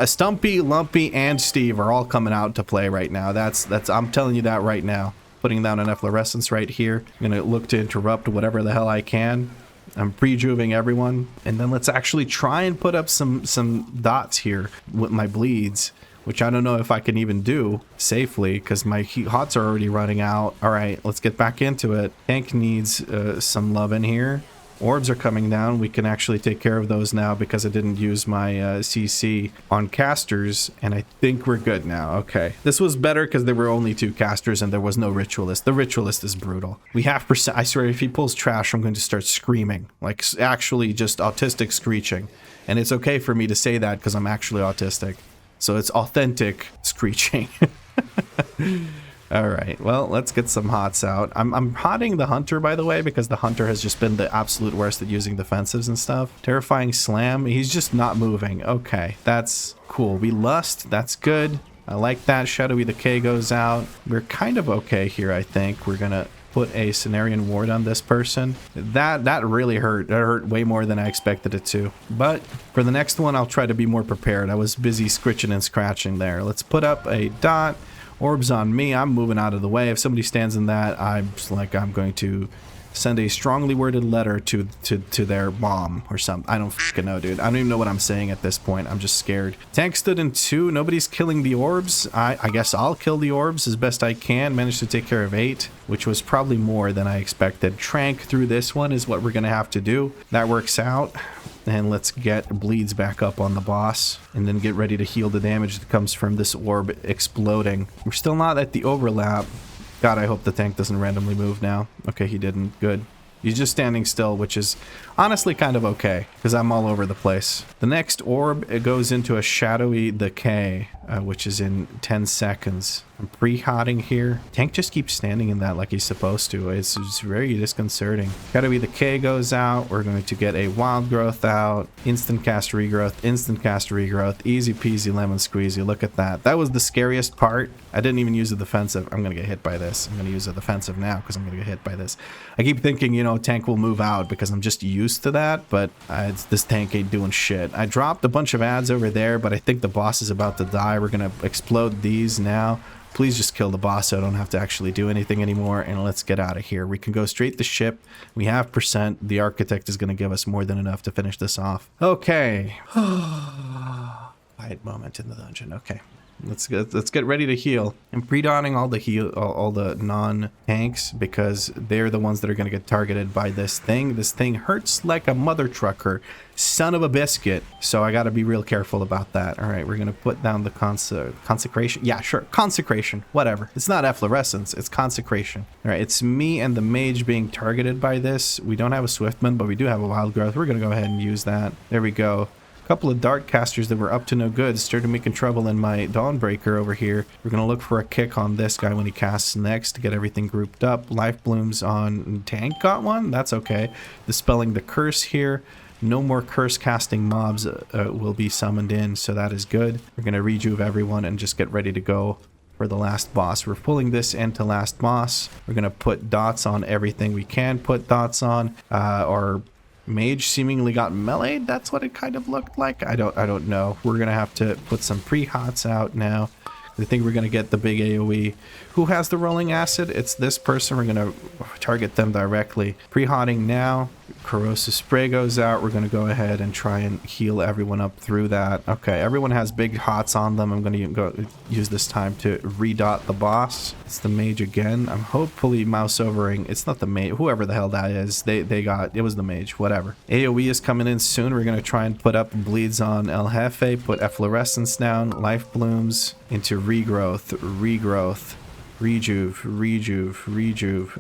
Stumpy, Lumpy, and Steve are all coming out to play right now. I'm telling you that right now. Putting down an efflorescence right here. I'm gonna look to interrupt whatever the hell I can. I'm pre-juving everyone, and then let's actually try and put up some dots here with my bleeds, which I don't know if I can even do safely because my hots are already running out. All right, let's get back into it. Tank needs some love in here. Orbs are coming down. We can actually take care of those now because I didn't use my CC on casters, and I think we're good now. Okay. This was better because there were only 2 casters and there was no Ritualist. The Ritualist is brutal. We have percent. I swear, if he pulls trash, I'm going to start screaming. Like, actually just autistic screeching. And it's okay for me to say that because I'm actually autistic. So it's authentic screeching. All right, well, let's get some hots out. I'm hotting the Hunter, by the way, because the Hunter has just been the absolute worst at using defensives and stuff. Terrifying Slam, he's just not moving. Okay, that's cool. We Lust, that's good. I like that. Shadowy the K goes out. We're kind of okay here, I think. We're gonna put a Cenarian Ward on this person. That really hurt. That hurt way more than I expected it to. But for the next one, I'll try to be more prepared. I was busy scritching and scratching there. Let's put up a dot. Orbs on me. I'm moving out of the way. If somebody stands in that, I'm going to send a strongly worded letter to their mom or something. I don't fucking know, dude. I don't even know what I'm saying at this point. I'm just scared. Tank stood in 2. Nobody's killing the orbs. I guess I'll kill the orbs as best I can. Managed to take care of 8, which was probably more than I expected. Trank through this one is what we're gonna have to do. That works out. And let's get bleeds back up on the boss and then get ready to heal the damage that comes from this orb exploding. We're still not at the overlap. God, I hope the tank doesn't randomly move now. Okay, he didn't. Good. He's just standing still, which is honestly kind of okay because I'm all over the place. The next orb, it goes into a Shadowy Decay, which is in 10 seconds. I'm pre-hotting here. Tank just keeps standing in that like he's supposed to. It's very disconcerting. Shadowy Decay goes out. We're going to get a Wild Growth out. Instant cast regrowth. Instant cast regrowth. Easy peasy lemon squeezy. Look at that. That was the scariest part. I didn't even use a defensive. I'm going to get hit by this. I'm going to use a defensive now because I'm going to get hit by this. I keep thinking, you know, tank will move out because I'm just used to that, but this tank ain't doing shit. I dropped a bunch of ads over there, but I think the boss is about to die. We're going to explode these now. Please just kill the boss so I don't have to actually do anything anymore, and let's get out of here. We can go straight to ship. We have percent. The Architect is going to give us more than enough to finish this off. Okay. Quiet moment in the dungeon. Okay. Let's get ready to heal. I'm pre-donning all the non-tanks because they're the ones that are going to get targeted by this thing. This thing hurts like a mother trucker. Son of a biscuit. So I got to be real careful about that. All right, we're going to put down the consecration. Yeah, sure. Consecration. Whatever. It's not efflorescence. It's consecration. All right, it's me and the mage being targeted by this. We don't have a Swiftman, but we do have a Wild Growth. We're going to go ahead and use that. There we go. couple of dart casters that were up to no good started making trouble in my Dawnbreaker over here. We're going to look for a kick on this guy when he casts next to get everything grouped up. Life Blooms on tank got one. That's okay. Dispelling the curse here. No more curse casting mobs will be summoned in, so that is good. We're going to rejuve everyone and just get ready to go for the last boss. We're pulling this into last boss. We're going to put dots on everything we can put dots on. Our mage seemingly got meleeed. That's what it kind of looked like. I don't know. We're going to have to put some pre-hots out now. I think we're going to get the big AoE. Who has the rolling acid? It's this person. We're going to target them directly. Pre-hotting now. Corrosive spray goes out. We're going to go ahead and try and heal everyone up through that. Okay, everyone has big hots on them. I'm going to go use this time to redot the boss. It's the mage again. I'm hopefully mouse overing. It's not the mage. Whoever the hell that is. They got... It was the mage. Whatever. AoE is coming in soon. We're going to try and put up bleeds on El Jefe. Put efflorescence down. Life blooms into regrowth. Regrowth. Rejuve,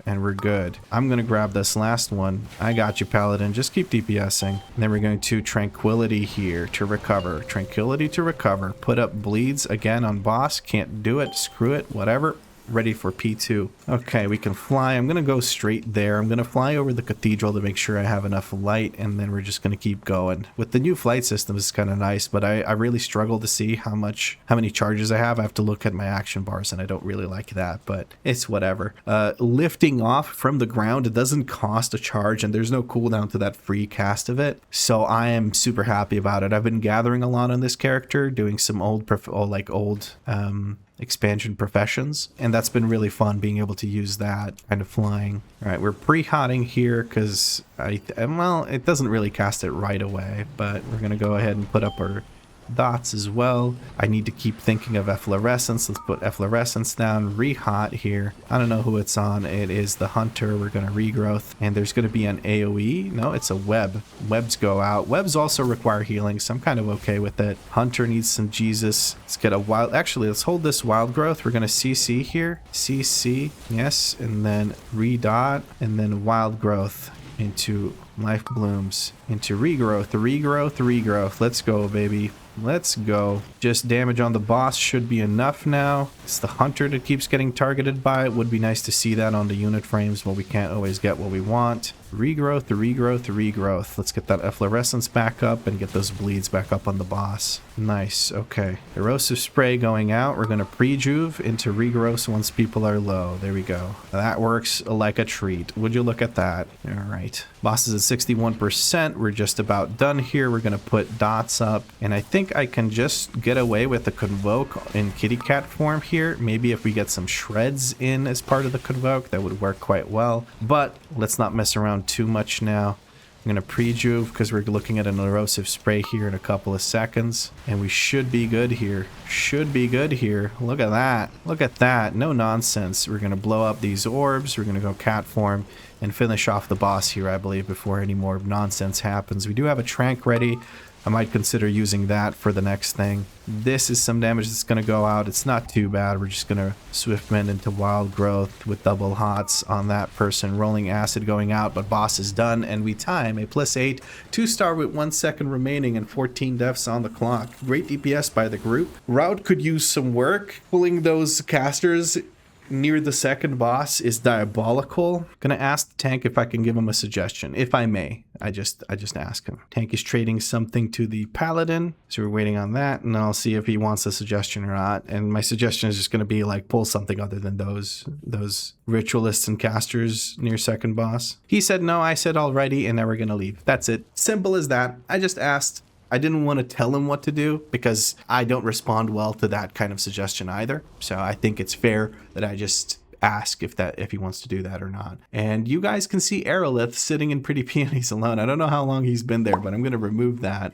and we're good. I'm gonna grab this last one. I got you, Paladin. Just keep DPSing. And then we're going to Tranquility here to recover. Tranquility to recover. Put up bleeds again on boss. Can't do it. Screw it. Whatever. Ready for P2. Okay, we can fly. I'm gonna go straight there. I'm gonna fly over the cathedral to make sure I have enough light, and then we're just gonna keep going. With the new flight system, it's kind of nice, but I really struggle to see how many charges I have. I have to look at my action bars, and I don't really like that, but it's whatever. Lifting off from the ground, it doesn't cost a charge, and there's no cooldown to that free cast of it, so I am super happy about it. I've been gathering a lot on this character, doing some old expansion professions, and that's been really fun being able to use that kind of flying. All right, we're pre-hotting here because well, it doesn't really cast it right away, but we're gonna go ahead and put up our dots as well. I need to keep thinking of efflorescence. Let's put efflorescence down. Re-hot here. I don't know who it's on. It is the hunter. We're going to regrowth, and there's going to be an AoE. No, it's a web. Webs go out. Webs also require healing, so I'm kind of okay with it. Hunter needs some Jesus. Let's get a wild... Actually, let's hold this wild growth. We're going to CC here. CC. Yes, and then redot, and then wild growth into life blooms, into regrowth. Let's go, baby. Let's go. Just damage on the boss should be enough now. It's the hunter that keeps getting targeted by it. Would be nice to see that on the unit frames, but we can't always get what we want. Regrowth. Let's get that efflorescence back up and get those bleeds back up on the boss. Nice. Okay. Erosive spray going out. We're going to prejuve into regrowth once people are low. There we go. That works like a treat. Would you look at that? All right. Boss is at 61%. We're just about done here. We're going to put dots up, and I think I can just get away with the Convoke in kitty cat form here. Maybe if we get some shreds in as part of the Convoke, that would work quite well, but let's not mess around too much now. I'm going to prejuve because we're looking at an erosive spray here in a couple of seconds, and we should be good here. Look at that. Look at that. No nonsense. We're going to blow up these orbs. We're going to go cat form and finish off the boss here, I believe, before any more nonsense happens. We do have a trank ready. I might consider using that for the next thing. This is some damage that's going to go out. It's not too bad. We're just going to swift mend into wild growth with double hots on that person. Rolling acid going out, but boss is done, and we time a +8 2-star with 1 second remaining and 14 deaths on the clock. Great DPS by the group. Route could use some work. Pulling those casters near the second boss is diabolical. Gonna ask the tank if I can give him a suggestion, if I may. I just ask him. Tank is trading something to the paladin, so we're waiting on that, and I'll see if he wants a suggestion or not. And my suggestion is just gonna be like, pull something other than those ritualists and casters near second boss. He said no, I said alrighty, and now we're gonna leave. That's it. Simple as that. I just asked. I didn't want to tell him what to do because I don't respond well to that kind of suggestion either. So I think it's fair that I just ask if he wants to do that or not. And you guys can see Aerolith sitting in Pretty Peonies alone. I don't know how long he's been there, but I'm going to remove that.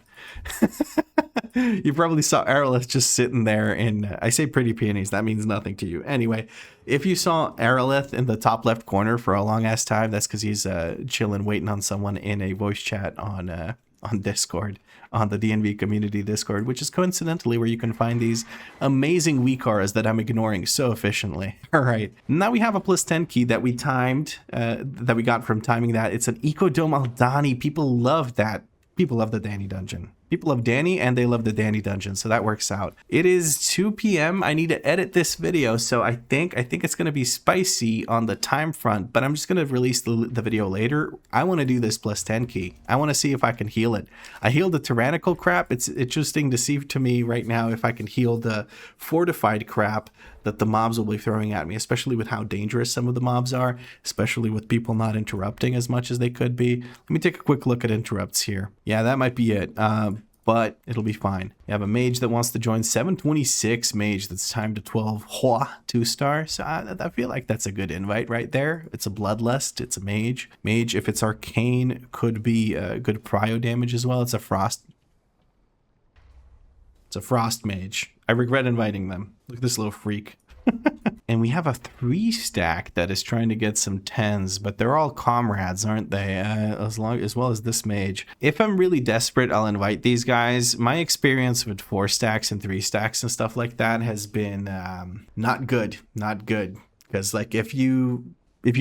You probably saw Aerolith just sitting there in, I say Pretty Peonies, that means nothing to you. Anyway, if you saw Aerolith in the top left corner for a long ass time, that's because he's chilling, waiting on someone in a voice chat on Discord, on the DNV community Discord, which is coincidentally where you can find these amazing WeakAuras that I'm ignoring so efficiently. All right, now we have a +10 key that we timed, that we got from timing that. It's an Ecodome Alani. People love that. People love the Danny dungeon. People love Danny and they love the Danny dungeon, so that works out. It is 2 p.m. I need to edit this video, so I think it's going to be spicy on the time front, but I'm just going to release the video later. I want to do this plus 10 key. I want to see if I can heal it. I healed the tyrannical crap. It's interesting to see to me right now if I can heal the fortified crap that the mobs will be throwing at me, especially with how dangerous some of the mobs are, especially with people not interrupting as much as they could be. Let me take a quick look at interrupts here. Yeah, that might be it, but it'll be fine. You have a mage that wants to join, 726 mage, that's time to 12, 2-star. So I feel like that's a good invite right there. It's a bloodlust, it's a mage. Mage, if it's arcane, could be good prio damage as well. It's a frost mage. I regret inviting them. Look at this little freak. And we have a 3-stack that is trying to get some 10s, but they're all comrades, aren't they? As well as this mage. If I'm really desperate, I'll invite these guys. My experience with 4-stacks and 3-stacks and stuff like that has been not good. Not good. Because like if you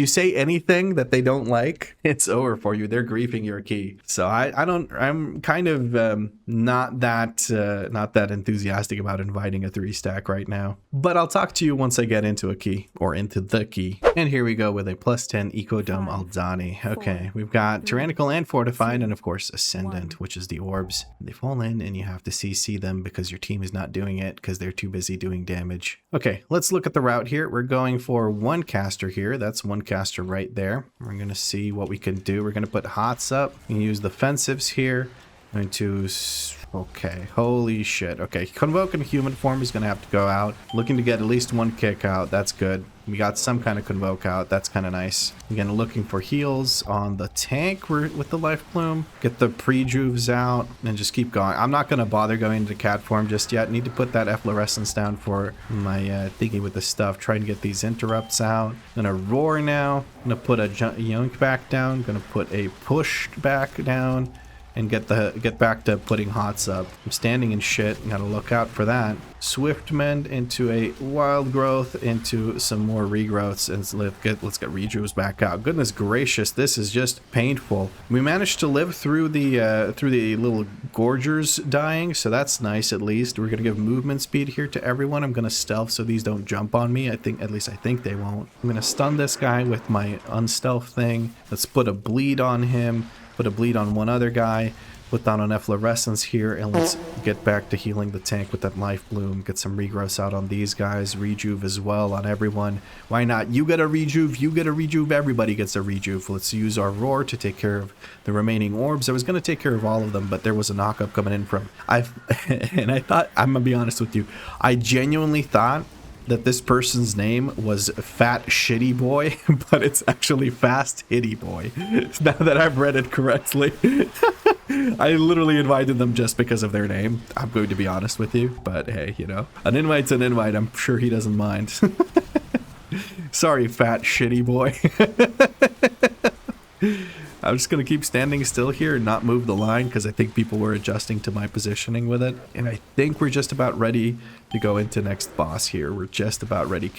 say anything that they don't like, it's over for you. They're griefing your key. So I'm kind of not that enthusiastic about inviting a 3-stack right now. But I'll talk to you once I get into a key, or into the key. And here we go with a plus 10 Ecodome Alani. Okay, we've got tyrannical and fortified, and of course ascendant, which is the orbs. They fall in and you have to CC them because your team is not doing it because they're too busy doing damage. Okay, let's look at the route here. We're going for 1 caster here. That's 1 caster right there. We're going to see what we can do. We're going to put hots up and use the defensives here. Going to, okay, holy shit. Okay, Convoke in human form is going to have to go out. Looking to get at least 1 kick out. That's good. We got some kind of Convoke out. That's kind of nice. Again, looking for heals on the tank with the Life Plume. Get the pre-juves out and just keep going. I'm not going to bother going into cat form just yet. Need to put that efflorescence down for my thingy with the stuff. Trying to get these interrupts out. I'm going to roar now. I'm going to put a yoink back down. I'm going to put a push back down. And get back to putting hots up. I'm standing in shit. Gotta look out for that. Swift Mend into a wild growth, into some more regrowths, and let's get rejuves back out. Goodness gracious, this is just painful. We managed to live through the little gorgers dying, so that's nice at least. We're gonna give movement speed here to everyone. I'm gonna stealth so these don't jump on me. At least I think they won't. I'm gonna stun this guy with my unstealth thing. Let's put a bleed on him. Put a bleed on one other guy, put down an efflorescence here, and let's get back to healing the tank with that life bloom. Get some regrowths out on these guys, rejuve as well on everyone. Why not? You get a rejuve, you get a rejuve, everybody gets a rejuve. Let's use our roar to take care of the remaining orbs. I was going to take care of all of them, but there was a knockup coming in from... and I thought, I'm going to be honest with you, I genuinely thought that this person's name was Fat Shitty Boy, but it's actually Fast Hitty Boy. Now that I've read it correctly. I literally invited them just because of their name. I'm going to be honest with you, but hey, you know, an invite's an invite. I'm sure he doesn't mind. Sorry, Fat Shitty Boy. I'm just going to keep standing still here and not move the line because I think people were adjusting to my positioning with it. And I think we're just about ready to go into next boss here. We're just about ready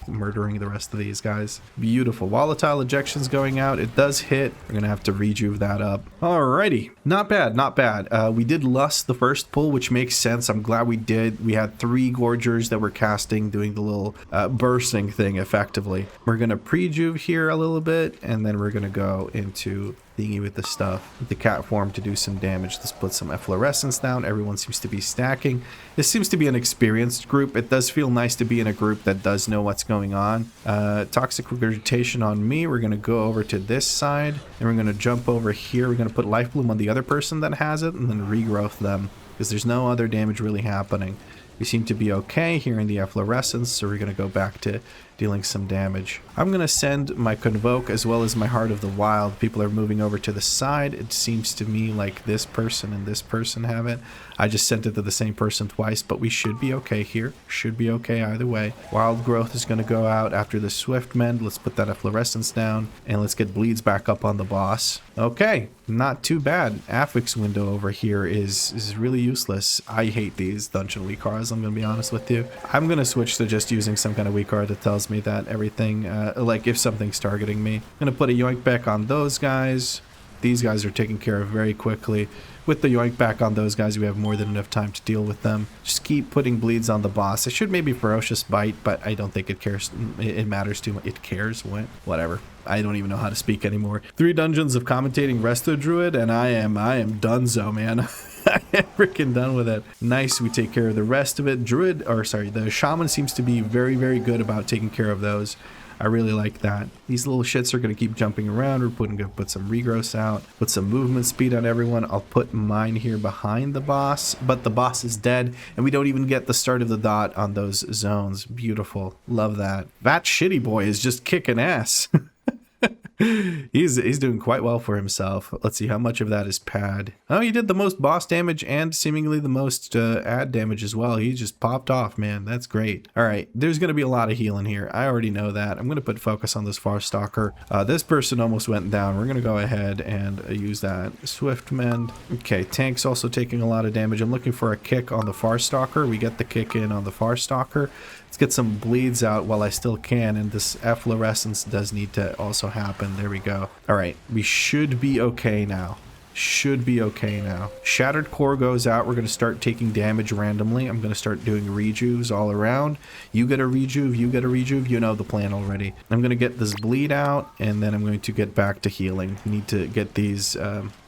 murdering the rest of these guys. Beautiful. Volatile ejections going out. It does hit. We're going to have to rejuve that up. Alrighty. Not bad, not bad. We did lust the first pull, which makes sense. I'm glad we did. We had 3 gorgers that were casting, doing the little bursting thing effectively. We're going to pre-juve here a little bit, and then we're going to go into thingy with the stuff, with the cat form to do some damage. Let's put some efflorescence down. Everyone seems to be stacking. This seems to be an experienced group. It does feel nice to be in a group that does know what's going on. Toxic regurgitation on me. We're going to go over to this side, and we're going to jump over here. We're going to put life bloom on the other person that has it, and then regrowth them, because there's no other damage really happening. We seem to be okay here in the efflorescence, so we're going to go back to dealing some damage. I'm going to send my Convoke as well as my Heart of the Wild. People are moving over to the side. It seems to me like this person and this person have it. I just sent it to the same person twice, but we should be okay here. Should be okay either way. Wild Growth is going to go out after the Swift Mend. Let's put that efflorescence down, and let's get bleeds back up on the boss. Okay, not too bad. Affix window over here is really useless. I hate these dungeon WeakAuras, I'm going to be honest with you. I'm going to switch to just using some kind of WeakAura that tells me that everything, like if something's targeting me. I'm going to put a yoink back on those guys. These guys are taken care of very quickly. With the yoink back on those guys, we have more than enough time to deal with them. Just keep putting bleeds on the boss. I should maybe Ferocious Bite, but I don't think it cares. It matters too much. It cares? What? Whatever. I don't even know how to speak anymore. 3 dungeons of commentating Resto Druid, and I am donezo, man. I am freaking done with it. Nice, we take care of the rest of it. The Shaman seems to be very, very good about taking care of those. I really like that. These little shits are going to keep jumping around. We're going to put some regrowth out, put some movement speed on everyone. I'll put mine here behind the boss, but the boss is dead, and we don't even get the start of the dot on those zones. Beautiful. Love that. That shitty boy is just kicking ass. He's doing quite well for himself. Let's see how much of that is pad. Oh, he did the most boss damage and seemingly the most ad damage as well. He just popped off, man. That's great. All right, there's going to be a lot of healing here. I already know that. I'm going to put focus on this Far Stalker. This person almost went down. We're going to go ahead and use that Swift Mend. Okay, tank's also taking a lot of damage. I'm looking for a kick on the Far Stalker. We get the kick in on the Far Stalker. Let's get some bleeds out while I still can, and this efflorescence does need to also happen. There we go. All right, we should be okay now. Should be okay now. Shattered Core goes out. We're going to start taking damage randomly. I'm going to start doing rejuves all around. You get a rejuve, you get a rejuve. You know the plan already. I'm going to get this bleed out, and then I'm going to get back to healing. We need to get these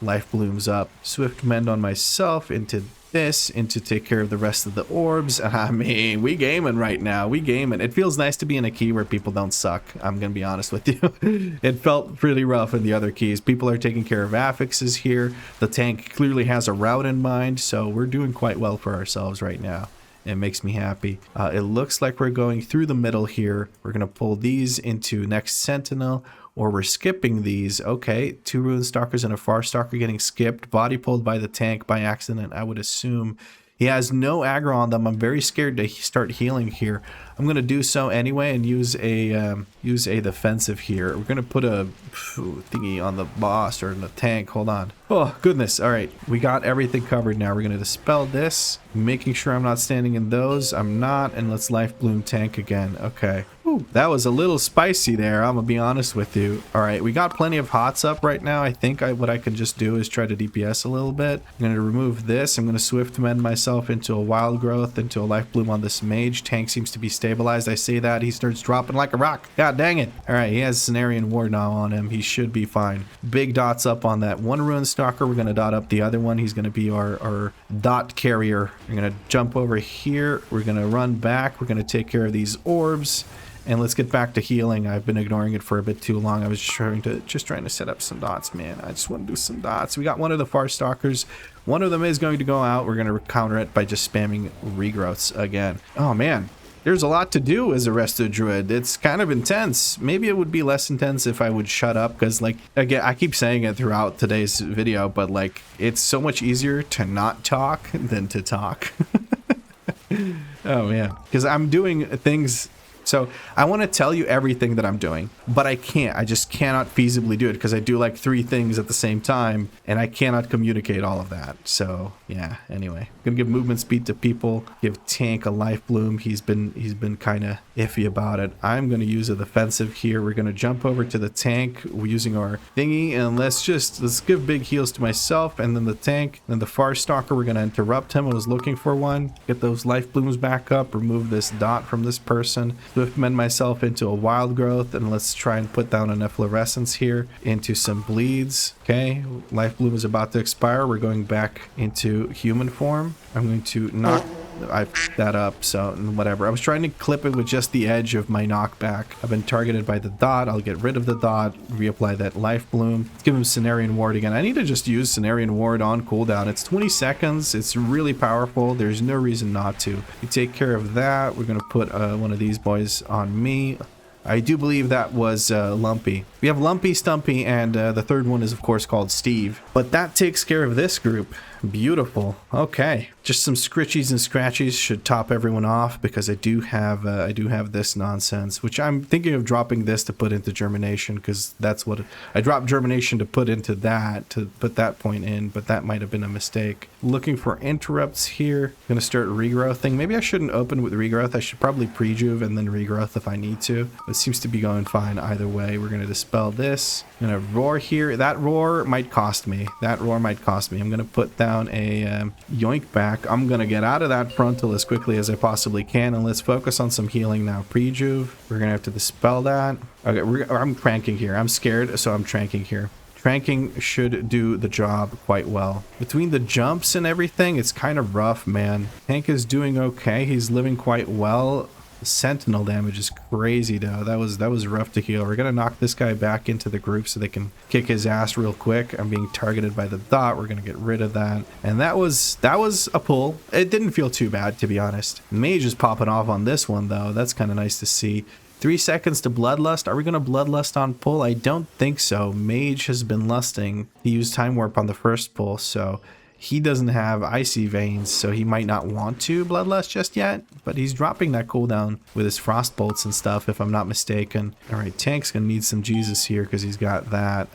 life blooms up. Swift Mend on myself into this and to take care of the rest of the orbs. I mean, we gaming right now. We gaming. It feels nice to be in a key where people don't suck. I'm gonna be honest with you. It felt pretty rough in the other keys. People are taking care of affixes here. The tank clearly has a route in mind, so we're doing quite well for ourselves right now. It makes me happy. It looks like we're going through the middle here. We're gonna pull these into next Sentinel, or we're skipping these. Okay, 2 Ruin Stalkers and a Far Stalker getting skipped. Body pulled by the tank by accident, I would assume. He has no aggro on them. I'm very scared to start healing here. I'm going to do so anyway and use a defensive here. We're going to put a thingy on the boss or in the tank. Hold on. Oh, goodness. All right. We got everything covered now. We're going to dispel this, making sure I'm not standing in those. I'm not. And let's Life Bloom tank again. Okay. Ooh, that was a little spicy there. I'm going to be honest with you. All right. We got plenty of hots up right now. I think what I can just do is try to DPS a little bit. I'm going to remove this. I'm going to Swift Mend myself into a Wild Growth, into a Life Bloom on this Mage. Tank seems to be stabilized. I say that, he starts dropping like a rock. God dang it. All right, he has Cenarian Ward now on him. He should be fine. Big dots up on that 1 Ruin Stalker. We're going to dot up the other one. He's going to be our dot carrier. We're going to jump over here. We're going to run back. We're going to take care of these orbs. And let's get back to healing. I've been ignoring it for a bit too long. I was trying to set up some dots, man. I just want to do some dots. We got one of the Far Stalkers. One of them is going to go out. We're going to counter it by just spamming regrowths again. Oh, man. There's a lot to do as a Resto Druid. It's kind of intense. Maybe it would be less intense if I would shut up, because, like, again, I keep saying it throughout today's video, but, like, it's so much easier to not talk than to talk. Oh, man. Because I'm doing things... So I want to tell you everything that I'm doing, but I can't. I just cannot feasibly do it because I do like 3 things at the same time, and I cannot communicate all of that. So yeah, anyway, I'm gonna give movement speed to people, give tank a Life Bloom. He's been kind of iffy about it. I'm gonna use a defensive here. We're gonna jump over to the tank using our thingy, and let's give big heals to myself and then the tank. Then the Far Stalker, we're gonna interrupt him. I was looking for one. Get those Life Blooms back up. Remove this dot from this person. Swift Mend myself into a Wild Growth, and let's try and put down an efflorescence here into some bleeds. Okay, Life Bloom is about to expire. We're going back into human form. I'm going to knock that up, so whatever. I was trying to clip it with just the edge of my knockback. I've been targeted by the dot. I'll get rid of the dot, reapply that Life Bloom. Let's give him Cenarian Ward again. I need to just use Cenarian Ward on cooldown. It's 20 seconds. It's really powerful. There's no reason not to. We take care of that. We're going to put one of these boys on me. I do believe that was Lumpy. We have Lumpy, Stumpy, and the third one is, of course, called Steve. But that takes care of this group. Beautiful. Okay. Just some scritchies and scratchies should top everyone off, because I do have this nonsense, which I'm thinking of dropping this to put into germination, because that's what I dropped germination to put into that, to put that point in, but that might have been a mistake. Looking for interrupts here. Gonna start regrowthing. Maybe I shouldn't open with regrowth. I should probably prejuve and then regrowth if I need to. It seems to be going fine either way. We're gonna dispel this. I'm gonna roar here. That roar might cost me. That roar might cost me. I'm gonna put down a yoink back. I'm gonna get out of that frontal as quickly as I possibly can, and let's focus on some healing now. Prejuve. We're gonna have to dispel that. Okay, I'm tranking here. I'm scared, so I'm tranking here. Tranking should do the job quite well. Between the jumps and everything, it's kind of rough, man. Tank is doing okay. He's living quite well. The sentinel damage is crazy, though. That was rough to heal. We're gonna knock this guy back into the group so they can kick his ass real quick. I'm being targeted by the dot. We're gonna get rid of that. And that was a pull. It didn't feel too bad, to be honest. Mage is popping off on this one, though. That's kind of nice to see. 3 seconds to Bloodlust. Are we going to Bloodlust on pull? I don't think so. Mage has been lusting. He used Time Warp on the first pull, so he doesn't have Icy Veins, so he might not want to Bloodlust just yet, but he's dropping that cooldown with his Frost Bolts and stuff, if I'm not mistaken. Alright, Tank's going to need some Jesus here because he's got that.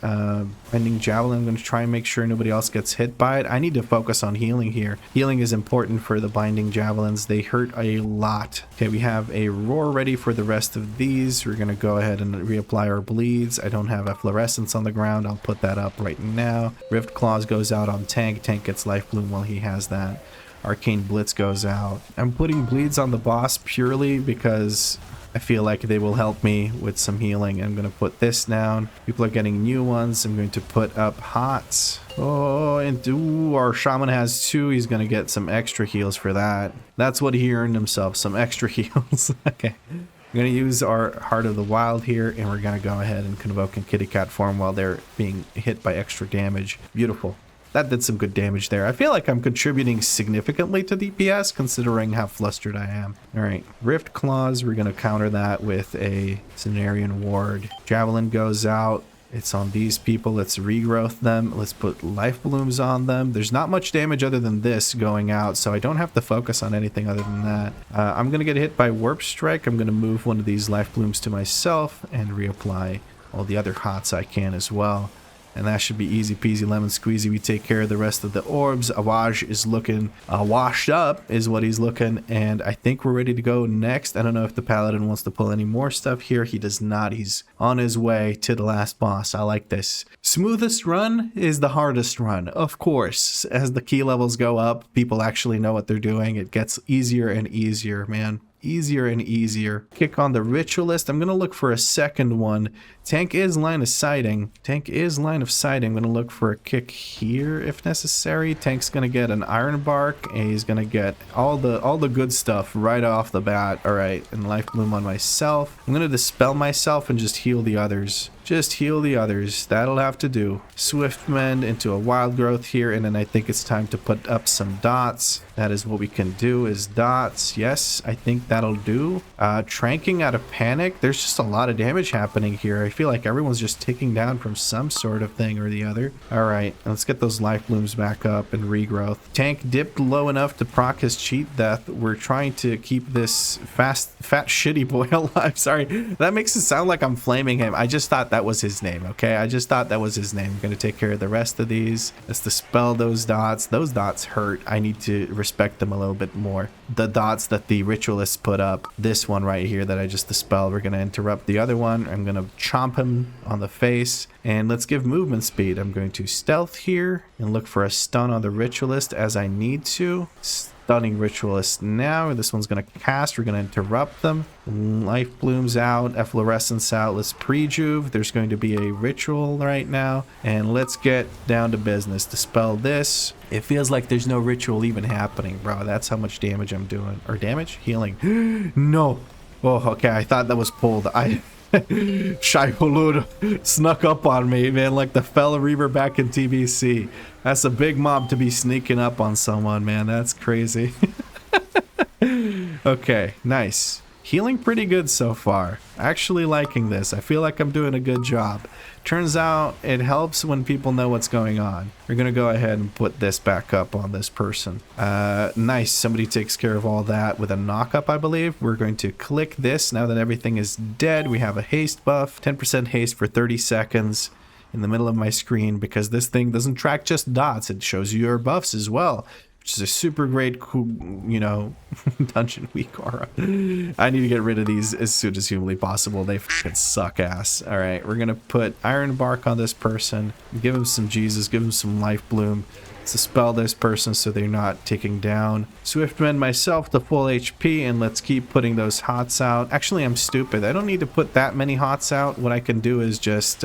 Bending Javelin, I'm going to try and make sure nobody else gets hit by it. I need to focus on healing here. Healing is important for the Binding Javelins. They hurt a lot. Okay, we have a Roar ready for the rest of these. We're going to go ahead and reapply our bleeds. I don't have a Fluorescence on the ground. I'll put that up right now. Rift Claws goes out on Tank. Tank gets Life Bloom while he has that. Arcane Blitz goes out. I'm putting bleeds on the boss purely because I feel like they will help me with some healing. I'm going to put this down. People are getting new ones. I'm going to put up Hots. Oh, and ooh, our Shaman has 2. He's going to get some extra heals for that. That's what he earned himself, some extra heals. Okay. We're going to use our Heart of the Wild here, and we're going to go ahead and convoke in Kitty Cat form while they're being hit by extra damage. Beautiful. That did some good damage there. I feel like I'm contributing significantly to DPS considering how flustered I am. Alright, Rift Claws, we're going to counter that with a Cenarian Ward. Javelin goes out. It's on these people. Let's regrowth them. Let's put Life Blooms on them. There's not much damage other than this going out, so I don't have to focus on anything other than that. I'm going to get hit by Warp Strike. I'm going to move one of these Life Blooms to myself and reapply all the other Hots I can as well. And that should be easy peasy lemon squeezy. We take care of the rest of the orbs. Awaj is looking washed up is what he's looking. And I think we're ready to go next. I don't know if the Paladin wants to pull any more stuff here. He does not. He's on his way to the last boss. I like this. Smoothest run is the hardest run. Of course, as the key levels go up, people actually know what they're doing. It gets easier and easier, man. Easier and easier. Kick on the Ritualist. I'm going to look for a second one. Tank is line of sighting. Tank is line of sighting. I'm going to look for a kick here if necessary. Tank's going to get an Iron Bark, and he's going to get all the good stuff right off the bat. All right, and Life Bloom on myself. I'm going to dispel myself and just heal the others. Just heal the others. That'll have to do. Swift Mend into a Wild Growth here, and then I think it's time to put up some dots. That is what we can do, is dots. Yes, I think that'll do. Tranking out of Panic. There's just a lot of damage happening here. I feel like everyone's just ticking down from some sort of thing or the other. All right, let's get those Life Blooms back up and regrowth. Tank dipped low enough to proc his Cheat Death. We're trying to keep this fat shitty boy alive. Sorry, that makes it sound like I'm flaming him. I just thought that was his name, okay? I just thought that was his name. I'm going to take care of the rest of these. Let's dispel those dots. Those dots hurt. I need to respect them a little bit more. The dots that the Ritualists put up, this one right here that I just dispelled, we're going to interrupt the other one. I'm going to chomp him on the face, and let's give movement speed. I'm going to stealth here and look for a stun on the Ritualist as I need to. Stunning Ritualist now. This one's going to cast. We're going to interrupt them. Life Blooms out. Efflorescence out. Let's prejuve. There's going to be a ritual right now. And let's get down to business. Dispel this. It feels like there's no ritual even happening, bro. That's how much damage I'm doing. Or damage? Healing. No. Oh, okay. I thought that was pulled. Shy Hulud snuck up on me, man, like the Fell Reaver back in TBC. That's a big mob to be sneaking up on someone, man. That's crazy. Okay, nice. Healing pretty good so far. Actually liking this. I feel like I'm doing a good job. Turns out it helps when people know what's going on. We're gonna go ahead and put this back up on this person. Nice, somebody takes care of all that with a knock-up, I believe. We're going to click this now that everything is dead. We have a haste buff, 10% haste for 30 seconds in the middle of my screen, because this thing doesn't track just dots. It shows you your buffs as well, which is a super great, you know, dungeon WeakAuras. I need to get rid of these as soon as humanly possible. They fucking suck ass. All right, we're gonna put Iron Bark on this person, give him some Jesus, give him some Life Bloom, dispel this person so they're not ticking down. Swiftmend myself to full HP, and let's keep putting those hots out. Actually, I'm stupid. I don't need to put that many hots out. What I can do is just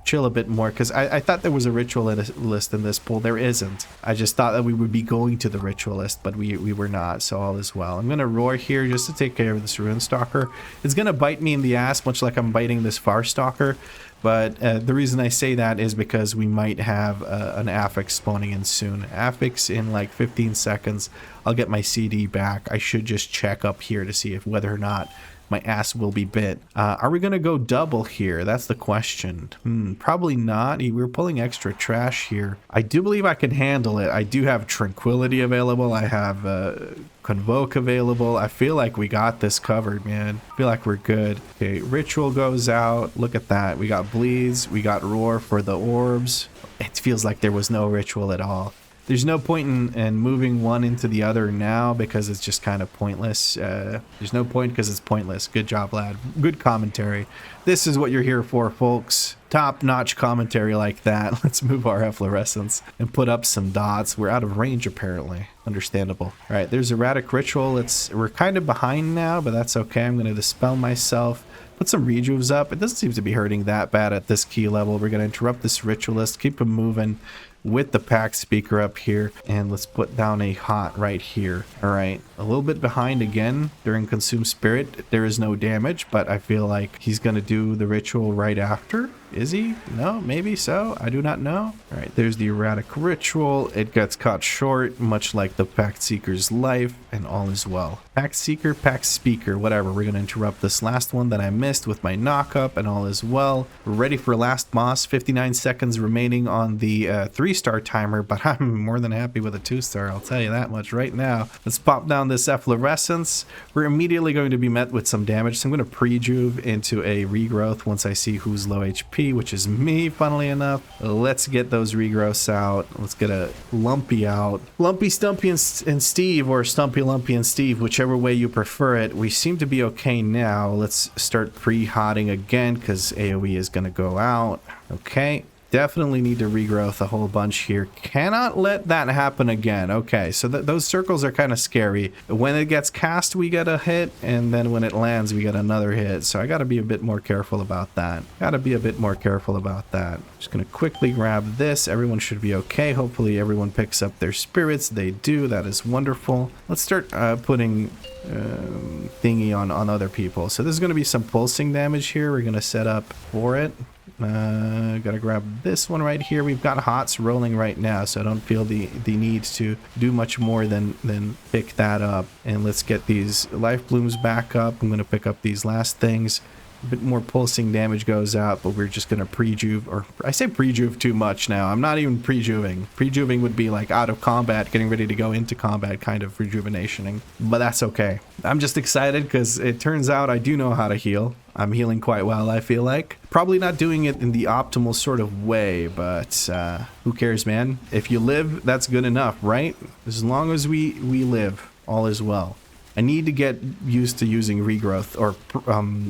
chill a bit more, because I thought there was a ritualist in this pool. There isn't. I just thought that we would be going to the ritualist, but we were not, so all is well. I'm gonna roar here just to take care of this Rune Stalker. It's gonna bite me in the ass, much like I'm biting this Far Stalker. But the reason I say that is because we might have an affix spawning in soon. Affix in like 15 seconds. I'll get my CD back. I should just check up here to see if whether or not my ass will be bit. Are we going to go double here? That's the question. Probably not. We're pulling extra trash here. I do believe I can handle it. I do have Tranquility available. I have Convoke available. I feel like we got this covered, man. I feel like we're good. Okay, Ritual goes out. Look at that. We got Bleeds. We got Roar for the orbs. It feels like there was no ritual at all. There's no point in moving one into the other now, because it's just kind of pointless. There's no point because it's pointless. Good job, lad. Good commentary. This is what you're here for, folks. Top-notch commentary like that. Let's move our efflorescence and put up some dots. We're out of range, apparently. Understandable. All right, there's Erratic Ritual. We're kind of behind now, but that's okay. I'm going to dispel myself. Put some rejuves up. It doesn't seem to be hurting that bad at this key level. We're going to interrupt this Ritualist. Keep him moving with the pack speaker up here, and let's put down a hot right here. All right, a little bit behind again during Consume Spirit. There is no damage, but I feel like he's gonna do the ritual right after. Is he? No, maybe so. I do not know. All right, there's the Erratic Ritual. It gets cut short, much like the Pact Seeker's life, and all is well. Pact Seeker, Pact Speaker, whatever. We're gonna interrupt this last one that I missed with my knock-up, and all is well. We're ready for last boss. 59 seconds remaining on the 3-star timer, but I'm more than happy with a 2-star. I'll tell you that much right now. Let's pop down this efflorescence. We're immediately going to be met with some damage, so I'm going to pre-juve into a regrowth once I see who's low HP, which is me, funnily enough. Let's get those regrowths out. Let's get a Lumpy out. Lumpy, Stumpy, and Steve, or Stumpy, Lumpy, and Steve, whichever way you prefer it. We seem to be okay now. Let's start pre-hotting again, because AoE is going to go out. Okay. Definitely need to regrowth a whole bunch here. Cannot let that happen again. Okay, so those circles are kind of scary. When it gets cast, we get a hit, and then when it lands, we get another hit. So I got to be a bit more careful about that. Just going to quickly grab this. Everyone should be okay. Hopefully everyone picks up their spirits. They do. That is wonderful. Let's start putting thingy on other people. So there's going to be some pulsing damage here. We're going to set up for it. Gotta grab this one right here. We've got hots rolling right now, so I don't feel the need to do much more than pick that up. And let's get these life blooms back up. I'm gonna pick up these last things. A bit more pulsing damage goes out, but we're just gonna pre-juve, or I say pre-juve too much now. I'm not even pre-juving. Pre-juving would be like out of combat, getting ready to go into combat kind of rejuvenationing, but that's okay. I'm just excited because it turns out I do know how to heal. I'm healing quite well, I feel like. Probably not doing it in the optimal sort of way, but who cares, man? If you live, that's good enough, right? As long as we live, all is well. I need to get used to using regrowth or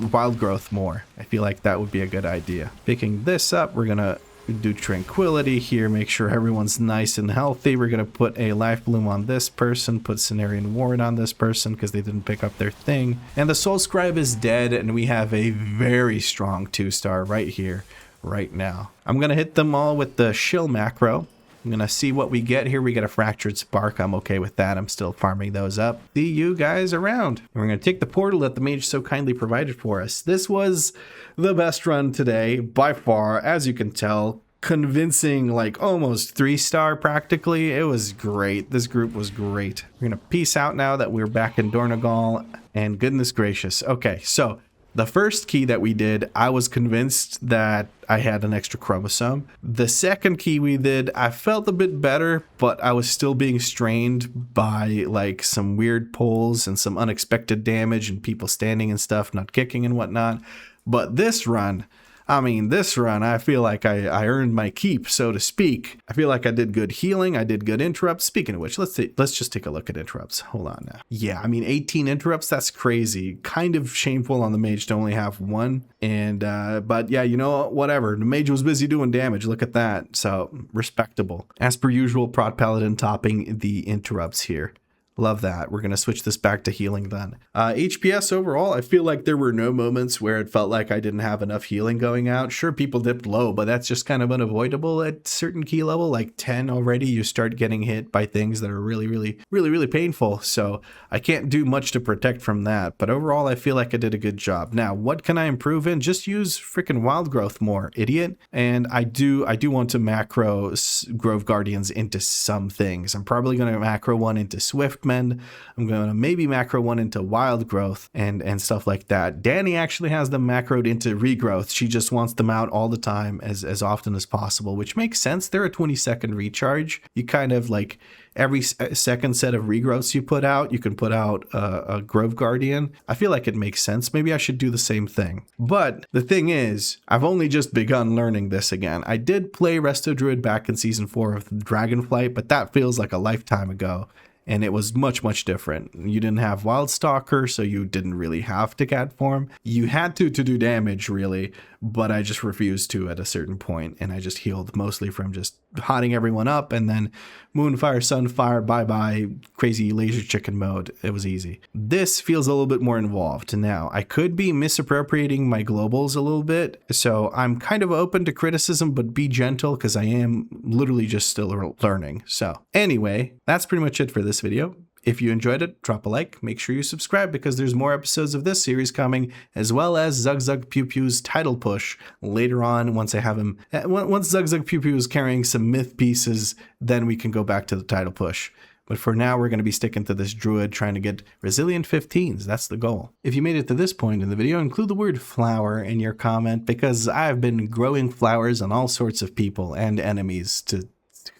wild growth more. I feel like that would be a good idea. Picking this up, we're gonna do Tranquility here, make sure everyone's nice and healthy. We're gonna put a Life Bloom on this person, put Cenarian Ward on this person because they didn't pick up their thing. And the Soul Scribe is dead, and we have a very strong 2-star right here, right now. I'm gonna hit them all with the Shill macro. I'm gonna see what we get here. We get a Fractured Spark. I'm okay with that. I'm still farming those up. See you guys around. And we're gonna take the portal that the mage so kindly provided for us. This was the best run today by far, as you can tell. convincing, like almost 3-star practically. It was great. This group was great. We're gonna peace out now that we're back in Donegal, and goodness gracious. Okay, so the first key that we did, I was convinced that I had an extra chromosome. The second key we did, I felt a bit better, but I was still being strained by like some weird pulls and some unexpected damage and people standing and stuff, not kicking and whatnot. But this run, I feel like I earned my keep, so to speak. I feel like I did good healing. I did good interrupts. Speaking of which, let's just take a look at interrupts. Hold on now. Yeah, 18 interrupts. That's crazy. Kind of shameful on the mage to only have one. And but yeah, you know, whatever. The mage was busy doing damage. Look at that. So respectable. As per usual, Prot Paladin topping the interrupts here. Love that. We're going to switch this back to healing then. HPS overall, I feel like there were no moments where it felt like I didn't have enough healing going out. Sure, people dipped low, but that's just kind of unavoidable at certain key level, like 10 already. You start getting hit by things that are really painful. So I can't do much to protect from that. But overall, I feel like I did a good job. Now, what can I improve in? Just use freaking wild growth more, idiot. And I do want to macro Grove Guardians into some things. I'm probably going to macro one into Swift Mend. I'm going to maybe macro one into Wild Growth and stuff like that. Danny actually has them macroed into Regrowth. She just wants them out all the time as often as possible, which makes sense. They're a 20-second recharge. You kind of like every second set of regrowths you put out, you can put out a Grove Guardian. I feel like it makes sense. Maybe I should do the same thing. But the thing is, I've only just begun learning this again. I did play Resto Druid back in season 4 of Dragonflight, but that feels like a lifetime ago. And it was much different. You didn't have Wild Stalker, so you didn't really have to cat form. You had to do damage, really, but I just refused to at a certain point, and I just healed mostly from just hotting everyone up, and then Moonfire, Sunfire, bye-bye, crazy laser chicken mode. It was easy. This feels a little bit more involved. Now, I could be misappropriating my globals a little bit, so I'm kind of open to criticism, but be gentle, because I am literally just still learning. So anyway, that's pretty much it for this video. If you enjoyed it, drop a like, make sure you subscribe because there's more episodes of this series coming, as well as Zug Zug Pew Pew's title push later on once I have him. Once Zug Zug Pew Pew is carrying some myth pieces, then we can go back to the title push. But for now, we're going to be sticking to this druid, trying to get resilient 15s. That's the goal. If you made it to this point in the video, include the word flower in your comment, because I've been growing flowers on all sorts of people and enemies to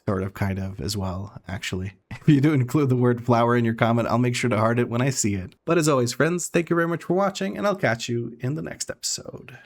sort of, kind of, as well, actually. If you do include the word flower in your comment, I'll make sure to heart it when I see it. But as always, friends, thank you very much for watching, and I'll catch you in the next episode.